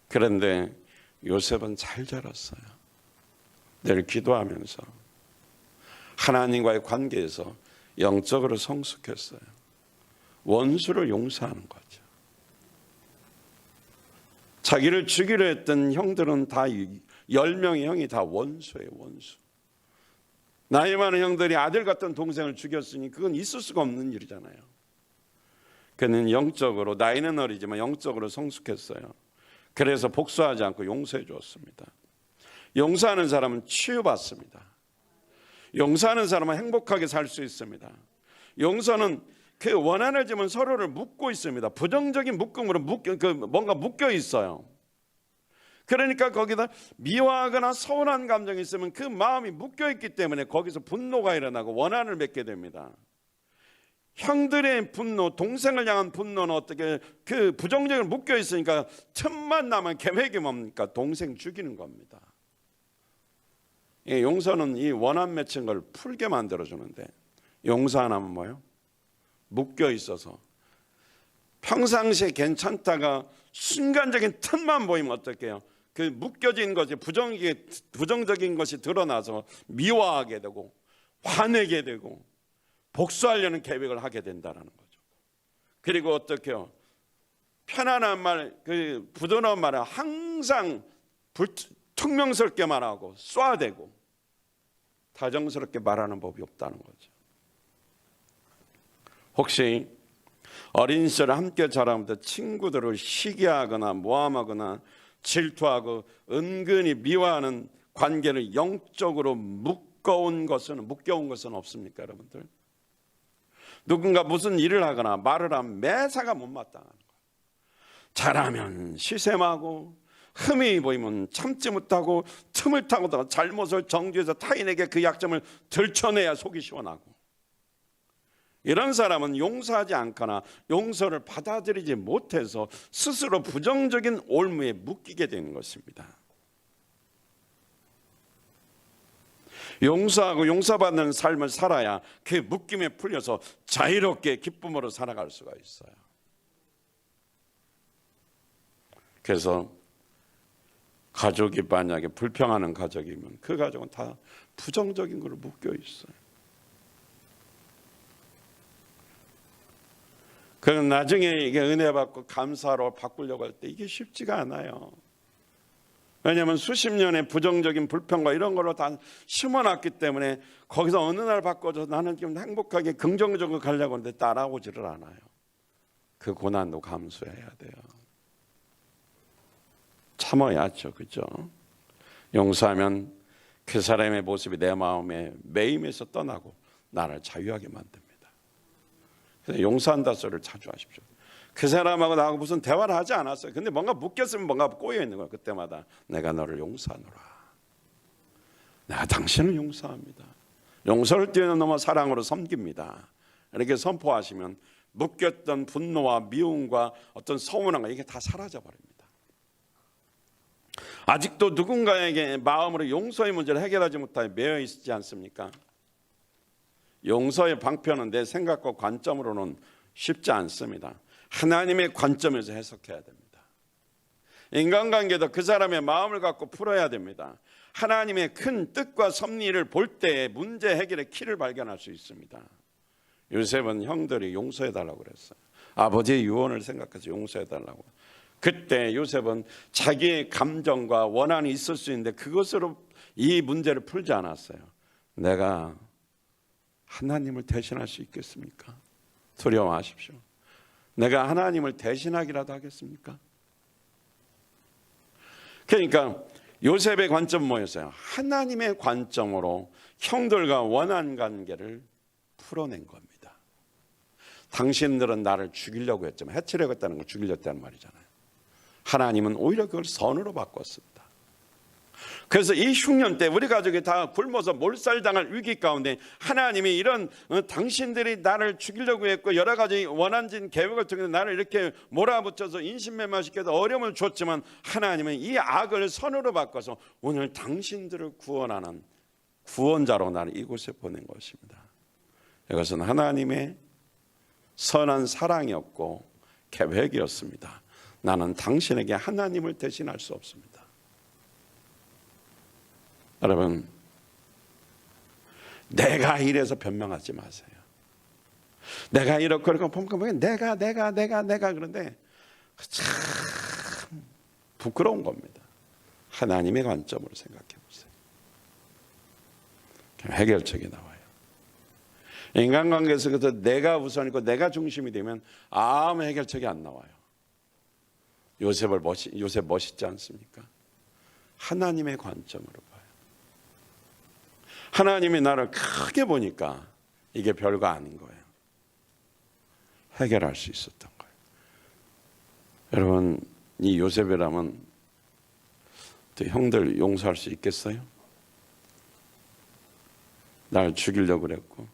그런데 요셉은 잘 자랐어요. 늘 기도하면서 하나님과의 관계에서 영적으로 성숙했어요. 원수를 용서하는 거죠. 자기를 죽이려 했던 형들은 다 10명의 형이 다 원수예요. 원수. 나이 많은 형들이 아들 같은 동생을 죽였으니 그건 있을 수가 없는 일이잖아요. 그는 영적으로, 나이는 어리지만 영적으로 성숙했어요. 그래서 복수하지 않고 용서해 주었습니다. 용서하는 사람은 치유받습니다. 용서하는 사람은 행복하게 살 수 있습니다. 용서는 그 원한을 지면 서로를 묶고 있습니다. 부정적인 묶음으로 뭔가 묶여 있어요. 그러니까 거기다 미워하거나 서운한 감정이 있으면 그 마음이 묶여 있기 때문에 거기서 분노가 일어나고 원한을 맺게 됩니다. 형들의 분노, 동생을 향한 분노는 어떻게 그 부정적으로 묶여 있으니까 틈만 나면 계획이 뭡니까? 동생 죽이는 겁니다. 용서는 이 원한 맺힌 걸 풀게 만들어 주는데, 용서 안 하면 뭐예요? 묶여 있어서 평상시에 괜찮다가 순간적인 틈만 보이면 어떡해요? 그 묶여진 것이 부정적인 것이 드러나서 미워하게 되고 화내게 되고 복수하려는 계획을 하게 된다는 거죠. 그리고 어떻게요? 편안한 말, 그 부드러운 말을 항상 퉁명스럽게 말하고 쏴대고 다정스럽게 말하는 법이 없다는 거죠. 혹시 어린 시절에 함께 자라면서 친구들을 시기하거나 모함하거나 질투하고 은근히 미워하는 관계를 영적으로 묶어온 것은 없습니까, 여러분들? 누군가 무슨 일을 하거나 말을 하면 매사가 못마땅한 거예요. 잘하면 시샘하고 흠이 보이면 참지 못하고 틈을 타고 잘못을 정죄해서 타인에게 그 약점을 들춰내야 속이 시원하고, 이런 사람은 용서하지 않거나 용서를 받아들이지 못해서 스스로 부정적인 올무에 묶이게 되는 것입니다. 용서하고 용서받는 삶을 살아야 그 묶임에 풀려서 자유롭게 기쁨으로 살아갈 수가 있어요. 그래서 가족이 만약에 불평하는 가족이면 그 가족은 다 부정적인 걸로 묶여 있어요. 그럼 나중에 이게 은혜 받고 감사로 바꾸려고 할 때 이게 쉽지가 않아요. 왜냐하면 수십 년의 부정적인 불평과 이런 걸로 다 심어놨기 때문에 거기서 어느 날 바꿔서 나는 좀 행복하게 긍정적으로 가려고 하는데 따라오지를 않아요. 그 고난도 감수해야 돼요. 참아야죠. 그죠? 용서하면 그 사람의 모습이 내 마음에 매임에서 떠나고 나를 자유하게 만듭니다. 그래서 용서한다 소리를 자주 하십시오. 그 사람하고 나하고 무슨 대화를 하지 않았어요. 근데 뭔가 묶였으면 뭔가 꼬여 있는 거예요. 그때마다 내가 너를 용서하노라. 내가 당신을 용서합니다. 용서를 뛰어넘어 사랑으로 섬깁니다. 이렇게 선포하시면 묶였던 분노와 미움과 어떤 서운함과 이게 다 사라져 버립니다. 아직도 누군가에게 마음으로 용서의 문제를 해결하지 못하여 매여 있지 않습니까? 용서의 방편은 내 생각과 관점으로는 쉽지 않습니다. 하나님의 관점에서 해석해야 됩니다. 인간관계도 그 사람의 마음을 갖고 풀어야 됩니다. 하나님의 큰 뜻과 섭리를 볼 때에 문제 해결의 키를 발견할 수 있습니다. 요셉은 형들이 용서해달라고 그랬어요. 아버지의 유언을 생각해서 용서해달라고. 그때 요셉은 자기의 감정과 원한이 있을 수 있는데 그것으로 이 문제를 풀지 않았어요. 내가 하나님을 대신할 수 있겠습니까? 두려워하십시오. 내가 하나님을 대신하기라도 하겠습니까? 그러니까 요셉의 관점은 뭐였어요? 하나님의 관점으로 형들과 원한 관계를 풀어낸 겁니다. 당신들은 나를 죽이려고 했지만, 해치려고 했다는 걸 죽이려고 했다는 말이잖아요. 하나님은 오히려 그걸 선으로 바꿨습니다. 그래서 이 흉년 때 우리 가족이 다 굶어서 몰살당할 위기 가운데 하나님이 이런 당신들이 나를 죽이려고 했고 여러 가지 원한진 계획을 통해서 나를 이렇게 몰아붙여서 인신매매시켜서 어려움을 줬지만 하나님은 이 악을 선으로 바꿔서 오늘 당신들을 구원하는 구원자로 나를 이곳에 보낸 것입니다. 이것은 하나님의 선한 사랑이었고 계획이었습니다. 나는 당신에게 하나님을 대신할 수 없습니다. 여러분, 내가 이래서 변명하지 마세요. 내가 이렇고 보면 내가 그런데 참 부끄러운 겁니다. 하나님의 관점으로 생각해 보세요. 해결책이 나와요. 인간관계에서 내가 우선이고 내가 중심이 되면 아무 해결책이 안 나와요. 요셉 멋있지 않습니까? 하나님의 관점으로 봐요. 하나님이 나를 크게 보니까 이게 별거 아닌 거예요. 해결할 수 있었던 거예요. 여러분, 이 요셉이라면 또 형들 용서할 수 있겠어요? 날 죽이려고 그랬고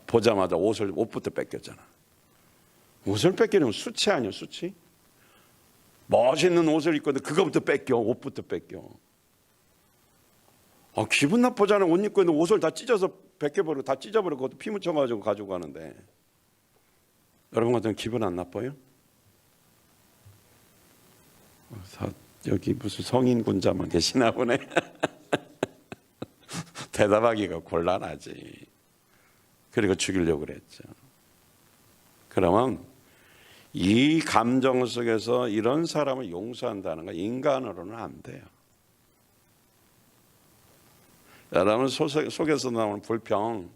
보자마자 옷부터 뺏겼잖아. 옷을 뺏기는 건 수치 아니야, 수치? 멋있는 옷을 입고 그거부터 뺏겨, 옷부터 뺏겨. 기분 나쁘잖아. 옷 입고 있는 옷을 다 찢어서 벗겨버리고 다 찢어버리고 피 묻혀가지고 가지고 가는데 여러분 같으면 기분 안 나빠요? 여기 무슨 성인군자만 계시나 보네. 대답하기가 곤란하지. 그리고 죽이려고 그랬죠. 그러면 이 감정 속에서 이런 사람을 용서한다는 건 인간으로는 안 돼요. 여러분 속에서 나오는 불평,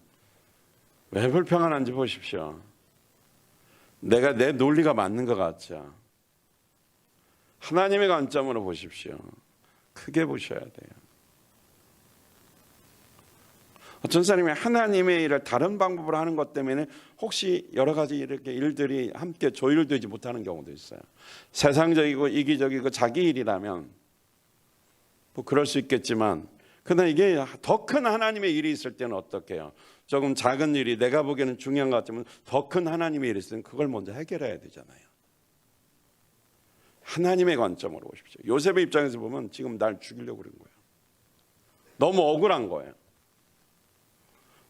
왜 불평하는지 보십시오. 내가 내 논리가 맞는 것 같죠. 하나님의 관점으로 보십시오. 크게 보셔야 돼요. 어떤 사람이 하나님의 일을 다른 방법으로 하는 것 때문에 혹시 여러 가지 이렇게 일들이 함께 조율되지 못하는 경우도 있어요. 세상적이고 이기적이고 자기 일이라면 뭐 그럴 수 있겠지만 그러나 이게 더 큰 하나님의 일이 있을 때는 어떻게 해요? 조금 작은 일이 내가 보기에는 중요한 것 같으면 더 큰 하나님의 일이 있을 때는 그걸 먼저 해결해야 되잖아요. 하나님의 관점으로 보십시오. 요셉의 입장에서 보면 지금 날 죽이려고 그런 거예요. 너무 억울한 거예요.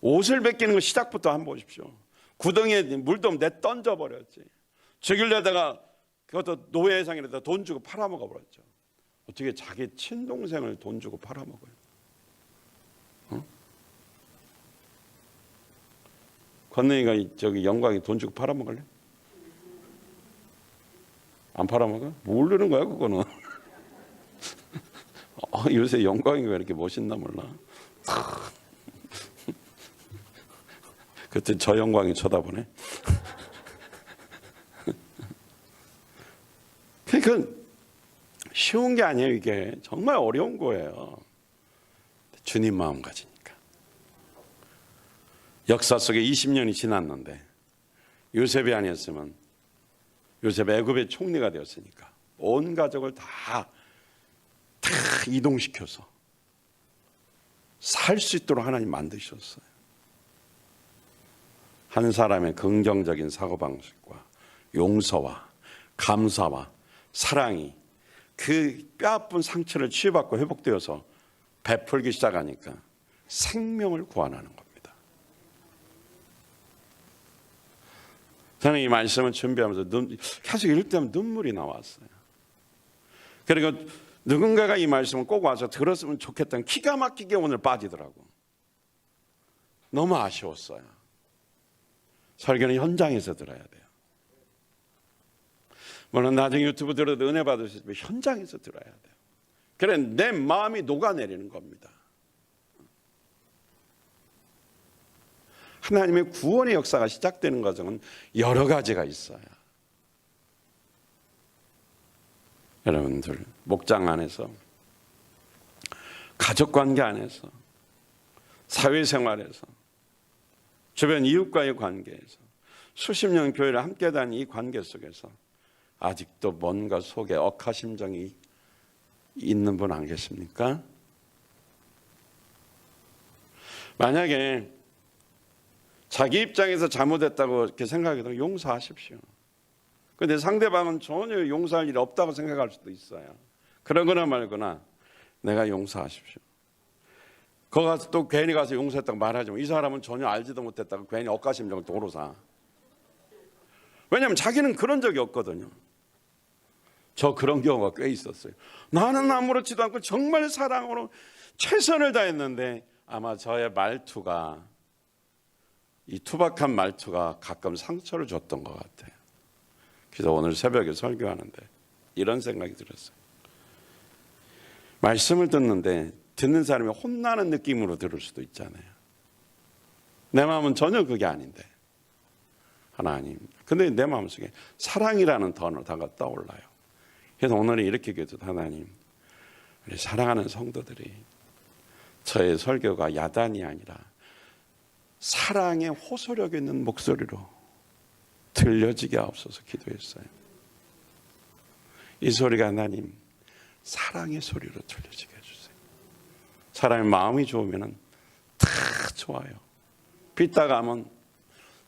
옷을 벗기는 거 시작부터 한번 보십시오. 구덩이에 물도 내 던져버렸지. 죽이려다가 그것도 노예상이라다 돈 주고 팔아먹어 버렸죠. 어떻게 자기 친동생을 돈 주고 팔아먹어요? 건능이가 저기 영광이 돈 주고 팔아먹을래? 안 팔아먹어? 모르는 거야 그거는. 요새 영광이 왜 이렇게 멋있나 몰라. 그때 저 영광이 쳐다보네. 그러니까 쉬운 게 아니에요. 이게 정말 어려운 거예요. 주님 마음가짐이니까. 역사 속에 20년이 지났는데 요셉이 아니었으면 요셉 애굽의 총리가 되었으니까 온 가족을 다 이동시켜서 살 수 있도록 하나님 만드셨어요. 한 사람의 긍정적인 사고방식과 용서와 감사와 사랑이 그 뼈아픈 상처를 치유받고 회복되어서 베풀기 시작하니까 생명을 구원하는 겁니다. 저는 이 말씀을 준비하면서 계속 읽을 때면 눈물이 나왔어요. 그리고 누군가가 이 말씀을 꼭 와서 들었으면 좋겠다는 기가 막히게 오늘 빠지더라고. 너무 아쉬웠어요. 설교는 현장에서 들어야 돼요. 물론 나중에 유튜브 들어도 은혜 받을 수 있지만 현장에서 들어야 돼요. 그래 내 마음이 녹아내리는 겁니다. 하나님의 구원의 역사가 시작되는 과정은 여러 가지가 있어요. 여러분들 목장 안에서 가족관계 안에서 사회생활에서 주변 이웃과의 관계에서 수십 년 교회를 함께 다닌 이 관계 속에서 아직도 뭔가 속에 억하심정이 있는 분 안 계십니까? 만약에 자기 입장에서 잘못했다고 이렇게 생각해도 용서하십시오. 그런데 상대방은 전혀 용서할 일이 없다고 생각할 수도 있어요. 그러거나 말거나 내가 용서하십시오. 거기 가서 또 괜히 가서 용서했다고 말하지만 이 사람은 전혀 알지도 못했다고 괜히 억가심정을 도로사. 왜냐하면 자기는 그런 적이 없거든요. 저 그런 경우가 꽤 있었어요. 나는 아무렇지도 않고 정말 사랑으로 최선을 다했는데 아마 저의 말투가, 이 투박한 말투가 가끔 상처를 줬던 것 같아요. 그래서 오늘 새벽에 설교하는데 이런 생각이 들었어요. 말씀을 듣는데 듣는 사람이 혼나는 느낌으로 들을 수도 있잖아요. 내 마음은 전혀 그게 아닌데 하나님, 근데 내 마음속에 사랑이라는 단어가 떠올라요. 그래서 오늘은 이렇게 기도해요. 하나님, 우리 사랑하는 성도들이 저의 설교가 야단이 아니라 사랑의 호소력 있는 목소리로 들려지게 하옵소서 기도했어요. 이 소리가 하나님 사랑의 소리로 들려지게 해주세요. 사람의 마음이 좋으면 다 좋아요. 빗다가 하면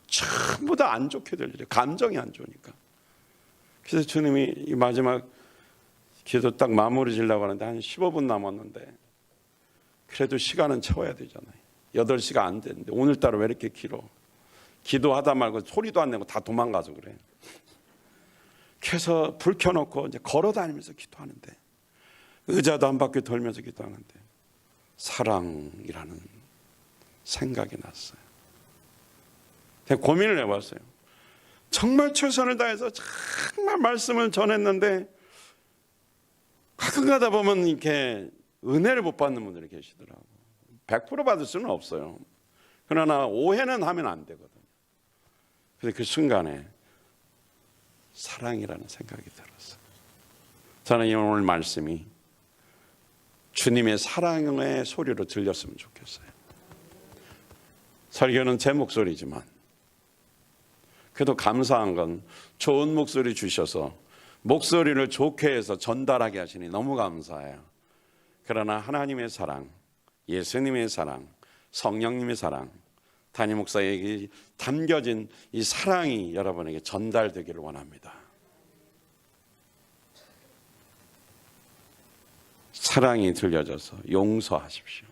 전부 다 안 좋게 들려요. 감정이 안 좋으니까. 그래서 주님이 이 마지막 기도 딱 마무리 지려고 하는데 한 15분 남았는데 그래도 시간은 채워야 되잖아요. 8시가 안 됐는데 오늘따라 왜 이렇게 길어? 기도하다 말고 소리도 안 내고 다 도망가서 그래. 그래서 불 켜놓고 이제 걸어다니면서 기도하는데 의자도 한 바퀴 돌면서 기도하는데 사랑이라는 생각이 났어요. 고민을 해봤어요. 정말 최선을 다해서 정말 말씀을 전했는데 가끔 가다 보면 이렇게 은혜를 못 받는 분들이 계시더라고요. 100% 받을 수는 없어요. 그러나 오해는 하면 안 되거든요. 그래서 그 순간에 사랑이라는 생각이 들었어요. 저는 오늘 말씀이 주님의 사랑의 소리로 들렸으면 좋겠어요. 설교는 제 목소리지만 그래도 감사한 건 좋은 목소리 주셔서 목소리를 좋게 해서 전달하게 하시니 너무 감사해요. 그러나 하나님의 사랑, 예수님의 사랑, 성령님의 사랑, 담임 목사에게 담겨진 이 사랑이 여러분에게 전달되기를 원합니다. 사랑이 들려져서 용서하십시오.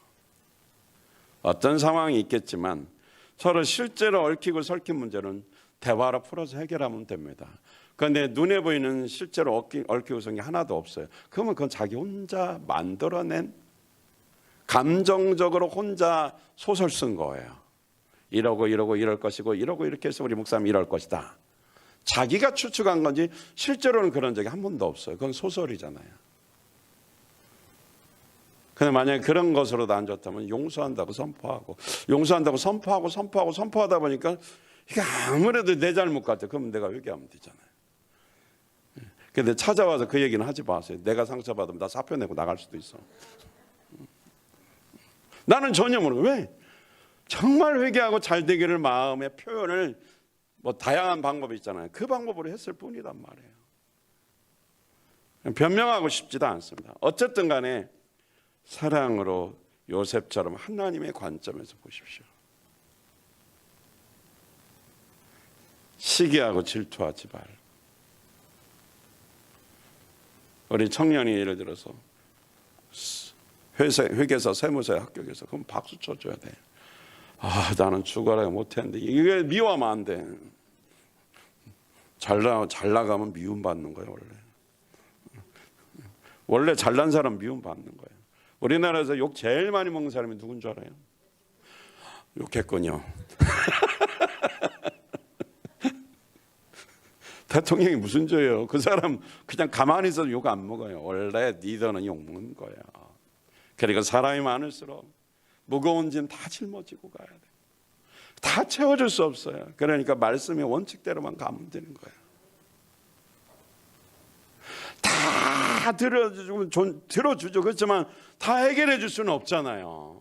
어떤 상황이 있겠지만 서로 실제로 얽히고 설킨 문제는 대화로 풀어서 해결하면 됩니다. 그런데 눈에 보이는 실제로 얽히고 설킨 게 하나도 없어요. 그러면 그건 자기 혼자 만들어낸 감정적으로 혼자 소설 쓴 거예요. 이러고 이럴 것이고 이러고 이렇게 해서 우리 목사님 이럴 것이다. 자기가 추측한 건지 실제로는 그런 적이 한 번도 없어요. 그건 소설이잖아요. 근데 만약에 그런 것으로도 안 좋다면 용서한다고 선포하고 선포하다 보니까 이게 아무래도 내 잘못 같아. 그럼 내가 회개하면 되잖아요. 근데 찾아와서 그 얘기는 하지 마세요. 내가 상처받으면 나 사표 내고 나갈 수도 있어. 나는 전혀 모르고 왜? 정말 회개하고 잘 되기를 마음의 표현을 뭐 다양한 방법이 있잖아요. 그 방법으로 했을 뿐이란 말이에요. 변명하고 싶지도 않습니다. 어쨌든 간에 사랑으로 요셉처럼 하나님의 관점에서 보십시오. 시기하고 질투하지 말. 우리 청년이 예를 들어서 회계사 세무사에 합격해서 그럼 박수 쳐줘야 돼. 아, 나는 죽어라 못했는데 이게 미워하면 안 돼. 잘 나가면 미움받는 거예요. 원래 잘난 사람 미움받는 거예요. 우리나라에서 욕 제일 많이 먹는 사람이 누군 줄 알아요? 욕했군요. 대통령이 무슨 죄예요? 그 사람 그냥 가만히 있어도 욕 안 먹어요. 원래 리더는 욕 먹는 거예요. 그러니까 사람이 많을수록 무거운 짐 다 짊어지고 가야 돼. 다 채워줄 수 없어요. 그러니까 말씀의 원칙대로만 가면 되는 거예요. 다 들어주죠. 그렇지만 다 해결해 줄 수는 없잖아요.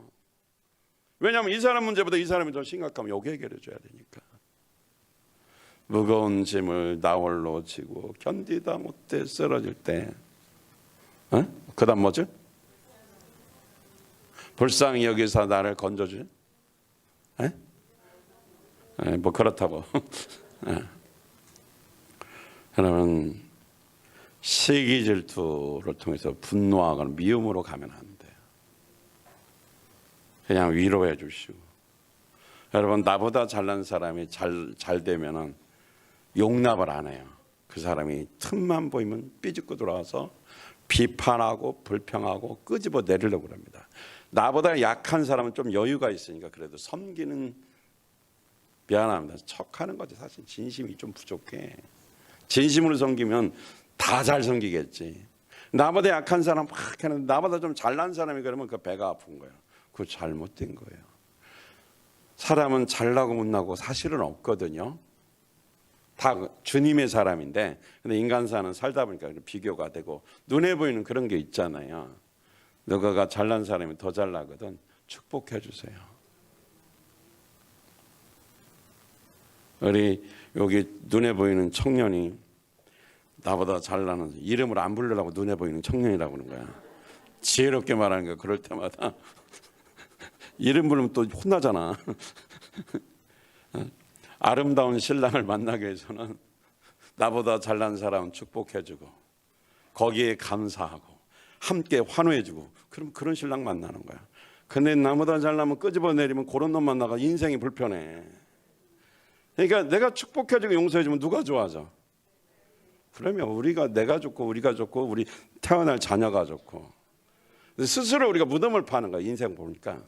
왜냐하면 이 사람 문제보다 이 사람이 더 심각하면 여기 해결해 줘야 되니까. 무거운 짐을 나 홀로 지고 견디다 못해 쓰러질 때 그다음 뭐죠? 불쌍히 여기서 나를 건져주냐? 뭐 그렇다고. 여러분, 시기 질투를 통해서 분노하거나 미움으로 가면 안 돼요. 그냥 위로해 주시고. 여러분, 나보다 잘난 사람이 잘 되면은 용납을 안 해요. 그 사람이 틈만 보이면 삐죽고 들어와서 비판하고 불평하고 끄집어 내리려고 합니다. 나보다 약한 사람은 좀 여유가 있으니까 그래도 섬기는, 미안합니다, 척하는 거지. 사실 진심이 좀 부족해. 진심으로 섬기면 다 잘 섬기겠지. 나보다 약한 사람 막 하는데 나보다 좀 잘난 사람이 그러면 그 배가 아픈 거예요. 그거 잘못된 거예요. 사람은 잘나고 못나고 사실은 없거든요. 다 주님의 사람인데, 근데 인간사는 살다 보니까 비교가 되고 눈에 보이는 그런 게 있잖아요. 너가 잘난 사람이 더 잘나거든. 축복해 주세요. 우리 여기 눈에 보이는 청년이 나보다 잘나는, 이름을 안 부르려고 눈에 보이는 청년이라고 그러는 거야. 지혜롭게 말하는 거. 그럴 때마다 이름 부르면 또 혼나잖아. 아름다운 신랑을 만나기 위해서는 나보다 잘난 사람은 축복해주고 거기에 감사하고 함께 환호해주고, 그럼 그런 신랑 만나는 거야. 근데 나보다 잘나면 끄집어내리면 그런 놈 만나가 인생이 불편해. 그러니까 내가 축복해주고 용서해주면 누가 좋아져? 그러면 내가 좋고 우리가 좋고 우리 태어날 자녀가 좋고, 스스로 우리가 무덤을 파는 거야, 인생 보니까.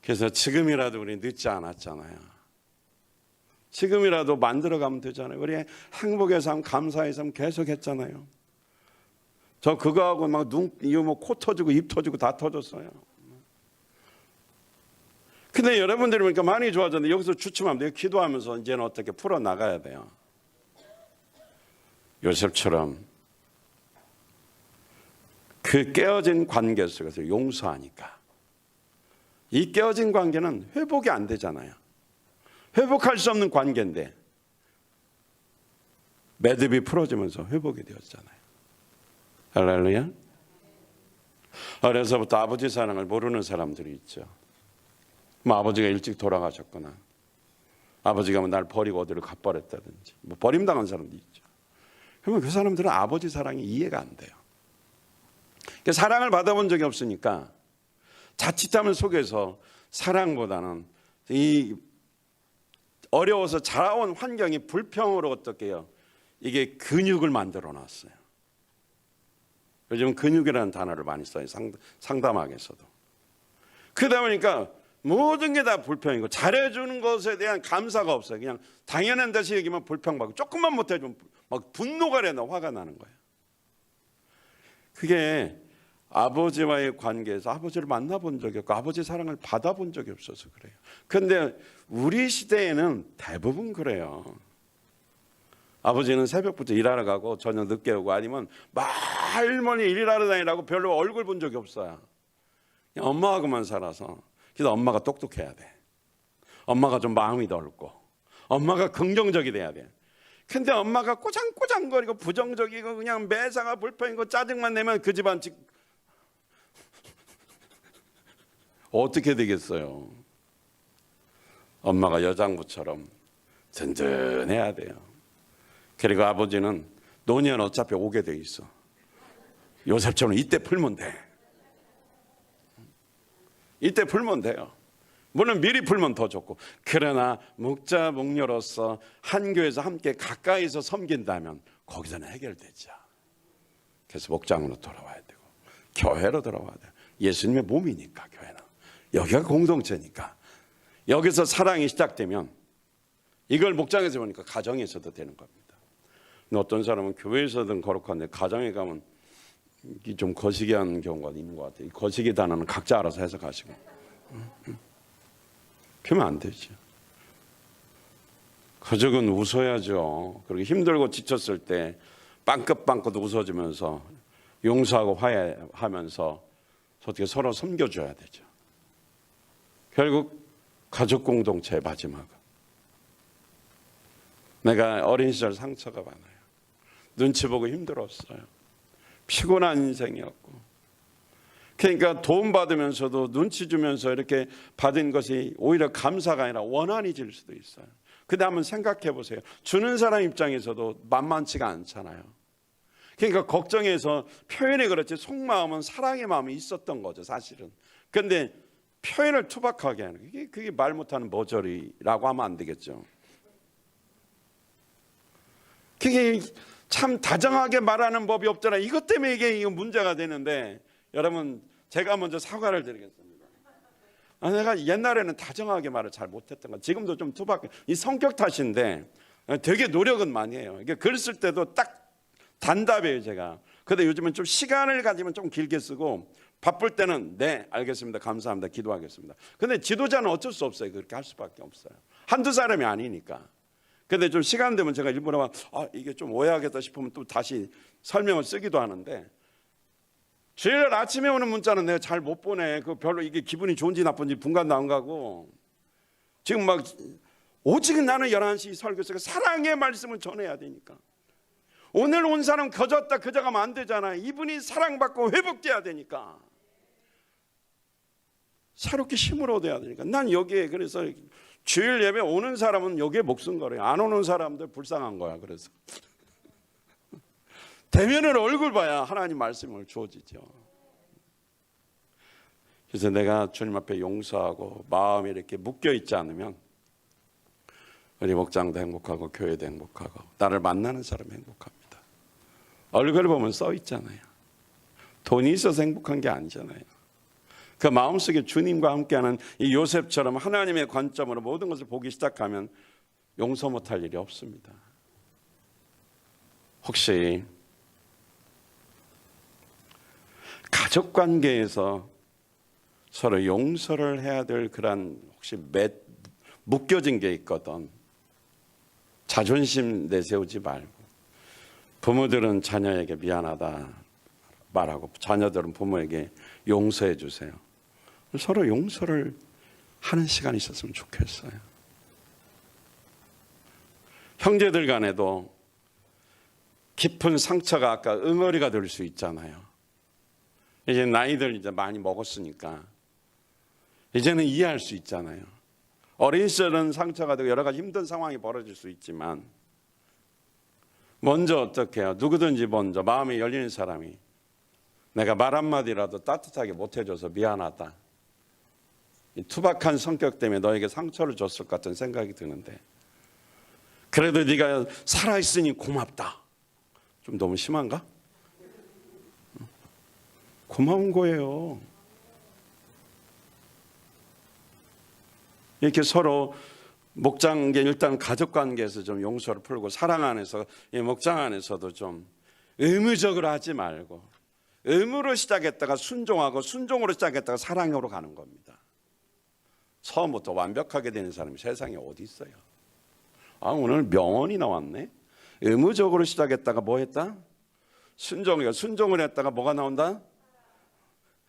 그래서 지금이라도 우리 늦지 않았잖아요. 지금이라도 만들어가면 되잖아요. 우리 행복의 삶, 감사의 삶 계속 했잖아요. 저 그거하고 막 코 터지고 입 터지고 다 터졌어요. 근데 여러분들이 보니까 많이 좋아졌는데 여기서 주춤하면 돼요. 기도하면서 이제는 어떻게 풀어나가야 돼요. 요셉처럼 그 깨어진 관계 속에서 용서하니까, 이 깨어진 관계는 회복이 안 되잖아요. 회복할 수 없는 관계인데 매듭이 풀어지면서 회복이 되었잖아요. 할렐루야. 어려서부터 아버지 사랑을 모르는 사람들이 있죠. 뭐 아버지가 일찍 돌아가셨거나 아버지가 날 버리고 어디를 가버렸다든지 뭐 버림당한 사람도 있죠. 그러면 그 사람들은 아버지 사랑이 이해가 안 돼요. 그러니까 사랑을 받아본 적이 없으니까 자칫하면 속에서 사랑보다는 이 어려워서 자라온 환경이 불평으로 어떻게 해요? 이게 근육을 만들어 놨어요. 요즘 근육이라는 단어를 많이 써요. 상담학에서도. 그러다 보니까 모든 게 다 불평이고 잘해주는 것에 대한 감사가 없어요. 그냥 당연한 듯이 얘기만 불평받고 조금만 못해주면 막 분노가 나나 화가 나는 거예요. 그게 아버지와의 관계에서 아버지를 만나본 적이 없고 아버지 사랑을 받아본 적이 없어서 그래요. 그런데 우리 시대에는 대부분 그래요. 아버지는 새벽부터 일하러 가고 저녁 늦게 오고, 아니면 말머니 일하러 다니라고 별로 얼굴 본 적이 없어요. 그냥 엄마하고만 살아서. 그래서 엄마가 똑똑해야 돼. 엄마가 좀 마음이 넓고 엄마가 긍정적이 돼야 돼. 근데 엄마가 꼬장꼬장거리고 부정적이고 그냥 매사가 불평이고 짜증만 내면 그 집안 어떻게 되겠어요? 엄마가 여장부처럼 든든해야 돼요. 그리고 아버지는 노년 어차피 오게 돼 있어. 요셉처럼 이때 풀면 돼. 이때 풀면 돼요. 물론 미리 풀면 더 좋고. 그러나 목자 목녀로서 한 교회에서 함께 가까이서 섬긴다면 거기서는 해결되죠. 그래서 목장으로 돌아와야 되고 교회로 돌아와야 돼요. 예수님의 몸이니까 교회는. 여기가 공동체니까. 여기서 사랑이 시작되면 이걸 목장에서 보니까 가정에서도 되는 겁니다. 근데 어떤 사람은 교회에서든 거룩한데 가정에 가면 좀 거시기한 경우가 있는 것 같아요. 거시기 단어는 각자 알아서 해석하시고. 그러면 안 되죠. 가족은 웃어야죠. 그리고 힘들고 지쳤을 때 빵긋빵긋 웃어주면서 용서하고 화해하면서 어떻게 서로 섬겨줘야 되죠. 결국 가족 공동체의 마지막은, 내가 어린 시절 상처가 많아요. 눈치 보고 힘들었어요. 피곤한 인생이었고, 그러니까 돈 받으면서도 눈치 주면서 이렇게 받은 것이 오히려 감사가 아니라 원한이 질 수도 있어요. 근데 한번 생각해 보세요. 주는 사람 입장에서도 만만치가 않잖아요. 그러니까 걱정해서 표현이 그렇지 속마음은 사랑의 마음이 있었던 거죠, 사실은. 근데 표현을 투박하게 하는 그게 말 못하는 모조리라고 하면 안 되겠죠. 그게 참 다정하게 말하는 법이 없잖아요. 이것 때문에 이게 문제가 되는데, 여러분 제가 먼저 사과를 드리겠습니다. 내가 옛날에는 다정하게 말을 잘 못했던 거, 지금도 좀 투박해. 이 성격 탓인데 되게 노력은 많이 해요. 이게 글 쓸 때도 딱 단답이에요, 제가. 근데 요즘은 좀 시간을 가지면 좀 길게 쓰고, 바쁠 때는 네 알겠습니다, 감사합니다, 기도하겠습니다. 근데 지도자는 어쩔 수 없어요. 그렇게 할 수밖에 없어요. 한두 사람이 아니니까. 근데 좀 시간 되면 제가 일부러 이게 좀 오해하겠다 싶으면 또 다시 설명을 쓰기도 하는데, 주일 아침에 오는 문자는 내가 잘 못 보내. 그 별로 이게 기분이 좋은지 나쁜지 분간도 안 가고, 지금 막 오직 나는 11시 설교에서 사랑의 말씀을 전해야 되니까. 오늘 온 사람 거졌다 그저가면 안 되잖아. 이분이 사랑받고 회복돼야 되니까, 새롭게 힘을 얻어야 되니까. 난 여기에, 그래서 주일 예배 오는 사람은 여기에 목숨 걸어요. 안 오는 사람들 불쌍한 거야. 그래서 대면을 얼굴 봐야 하나님 말씀을 주어지죠. 그래서 내가 주님 앞에 용서하고 마음이 이렇게 묶여 있지 않으면 우리 목장도 행복하고 교회도 행복하고 나를 만나는 사람이 행복합니다. 얼굴을 보면 써 있잖아요. 돈이 있어서 행복한 게 아니잖아요. 그 마음속에 주님과 함께하는 이 요셉처럼 하나님의 관점으로 모든 것을 보기 시작하면 용서 못할 일이 없습니다. 혹시 가족관계에서 서로 용서를 해야 될 그런 혹시 묶여진 게 있거든, 자존심 내세우지 말고, 부모들은 자녀에게 미안하다 말하고 자녀들은 부모에게 용서해 주세요. 서로 용서를 하는 시간이 있었으면 좋겠어요. 형제들 간에도 깊은 상처가 아까 응어리가 될 수 있잖아요. 이제 나이들 이제 많이 먹었으니까 이제는 이해할 수 있잖아요. 어린 시절은 상처가 되고 여러 가지 힘든 상황이 벌어질 수 있지만, 먼저 어떻게 해요? 누구든지 먼저 마음이 열리는 사람이 내가 말 한마디라도 따뜻하게 못해줘서 미안하다, 이 투박한 성격 때문에 너에게 상처를 줬을 것 같은 생각이 드는데, 그래도 네가 살아있으니 고맙다, 좀 너무 심한가? 고마운 거예요. 이렇게 서로 목장계, 일단 가족관계에서 좀 용서를 풀고, 사랑 안에서, 이 목장 안에서도 좀 의무적으로 하지 말고, 의무로 시작했다가 순종하고, 순종으로 시작했다가 사랑으로 가는 겁니다. 처음부터 완벽하게 되는 사람이 세상에 어디 있어요? 오늘 명언이 나왔네. 의무적으로 시작했다가 뭐 했다? 순종을 했다가 뭐가 나온다?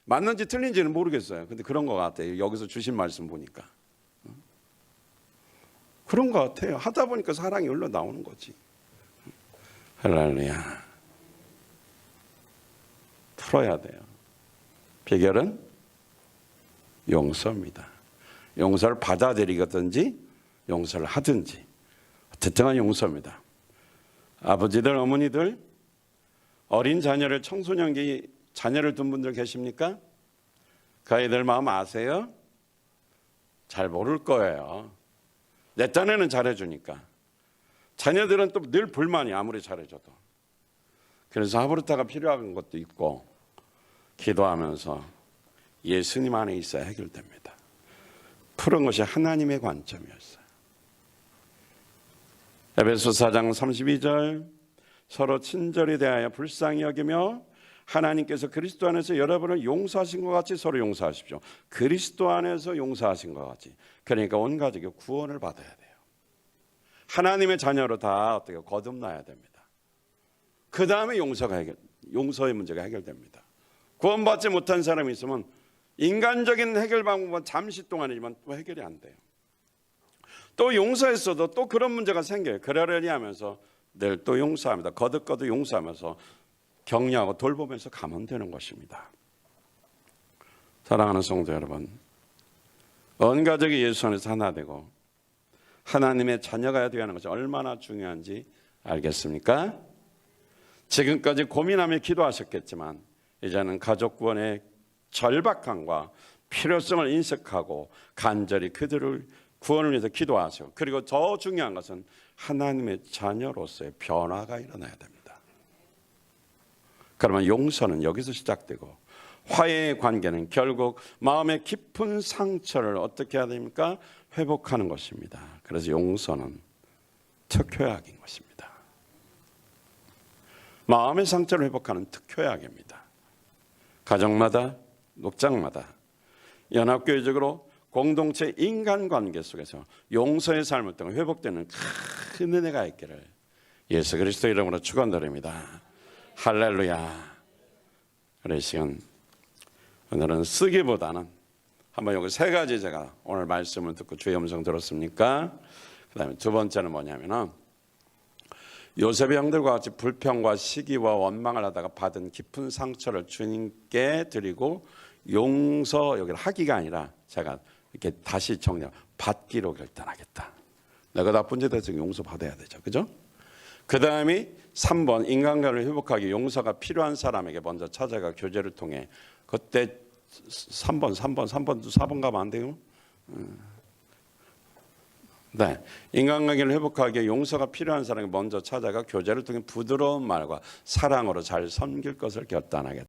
맞는지 틀린지는 모르겠어요. 근데 그런 것 같아요. 여기서 주신 말씀 보니까 그런 것 같아요. 하다 보니까 사랑이 흘러나오는 거지. 할렐루야. 풀어야 돼요. 비결은 용서입니다. 용서를 받아들이든지 용서를 하든지 어쨌든 간에 용서입니다. 아버지들, 어머니들, 어린 자녀를, 청소년기 자녀를 둔 분들 계십니까? 그 아이들 마음 아세요? 잘 모를 거예요. 내 딴에는 잘해주니까. 자녀들은 또 늘 불만이, 아무리 잘해줘도. 그래서 하브르타가 필요한 것도 있고, 기도하면서 예수님 안에 있어야 해결됩니다. 푸른 것이 하나님의 관점이었어요. 에베소 4장 32절, 서로 친절히 대하여 불쌍히 여기며 하나님께서 그리스도 안에서 여러분을 용서하신 것 같이 서로 용서하십시오. 그리스도 안에서 용서하신 것 같이. 그러니까 온 가족이 구원을 받아야 돼요. 하나님의 자녀로 다 어떻게 거듭나야 됩니다. 그 다음에 용서의 문제가 해결됩니다. 구원받지 못한 사람이 있으면 인간적인 해결 방법은 잠시 동안이지만 또 해결이 안 돼요. 또 용서했어도 또 그런 문제가 생겨요. 그러려니 하면서 늘 또 용서합니다. 거듭거듭 용서하면서 격려하고 돌보면서 가면 되는 것입니다. 사랑하는 성도 여러분, 온 가족이 예수 안에서 하나 되고 하나님의 자녀가 되어야 하는 것이 얼마나 중요한지 알겠습니까? 지금까지 고민하며 기도하셨겠지만 이제는 가족 구원의 절박함과 필요성을 인식하고 간절히 그들을 구원을 위해서 기도하세요. 그리고 더 중요한 것은 하나님의 자녀로서의 변화가 일어나야 됩니다. 그러면 용서는 여기서 시작되고 화해의 관계는 결국 마음의 깊은 상처를 어떻게 해야 됩니까? 회복하는 것입니다. 그래서 용서는 특효약인 것입니다. 마음의 상처를 회복하는 특효약입니다. 가정마다, 목장마다 연합교회적으로 공동체 인간관계 속에서 용서의 삶을 통해 회복되는 큰 은혜가 있기를 예수 그리스도 이름으로 축원드립니다. 할렐루야. 그래 시간 오늘은 쓰기보다는 한번 여기 세 가지 제가 오늘 말씀을 듣고 주의 음성 들었습니까? 그다음에 두 번째는 뭐냐면은 요셉의 형들과 같이 불평과 시기와 원망을 하다가 받은 깊은 상처를 주님께 드리고 용서 여기를 하기가 아니라 제가 이렇게 다시 정리하고 받기로 결단하겠다. 내가 나쁜 짓 해서 용서받아야 되죠. 그죠? 그 다음이 3번 인간관계를 회복하기 용서가 필요한 사람에게 먼저 찾아가 교제를 통해 그때 3번, 4번 가면 안 돼요? 네, 인간관계를 회복하기 용서가 필요한 사람에게 먼저 찾아가 교제를 통해 부드러운 말과 사랑으로 잘 섬길 것을 결단하겠다.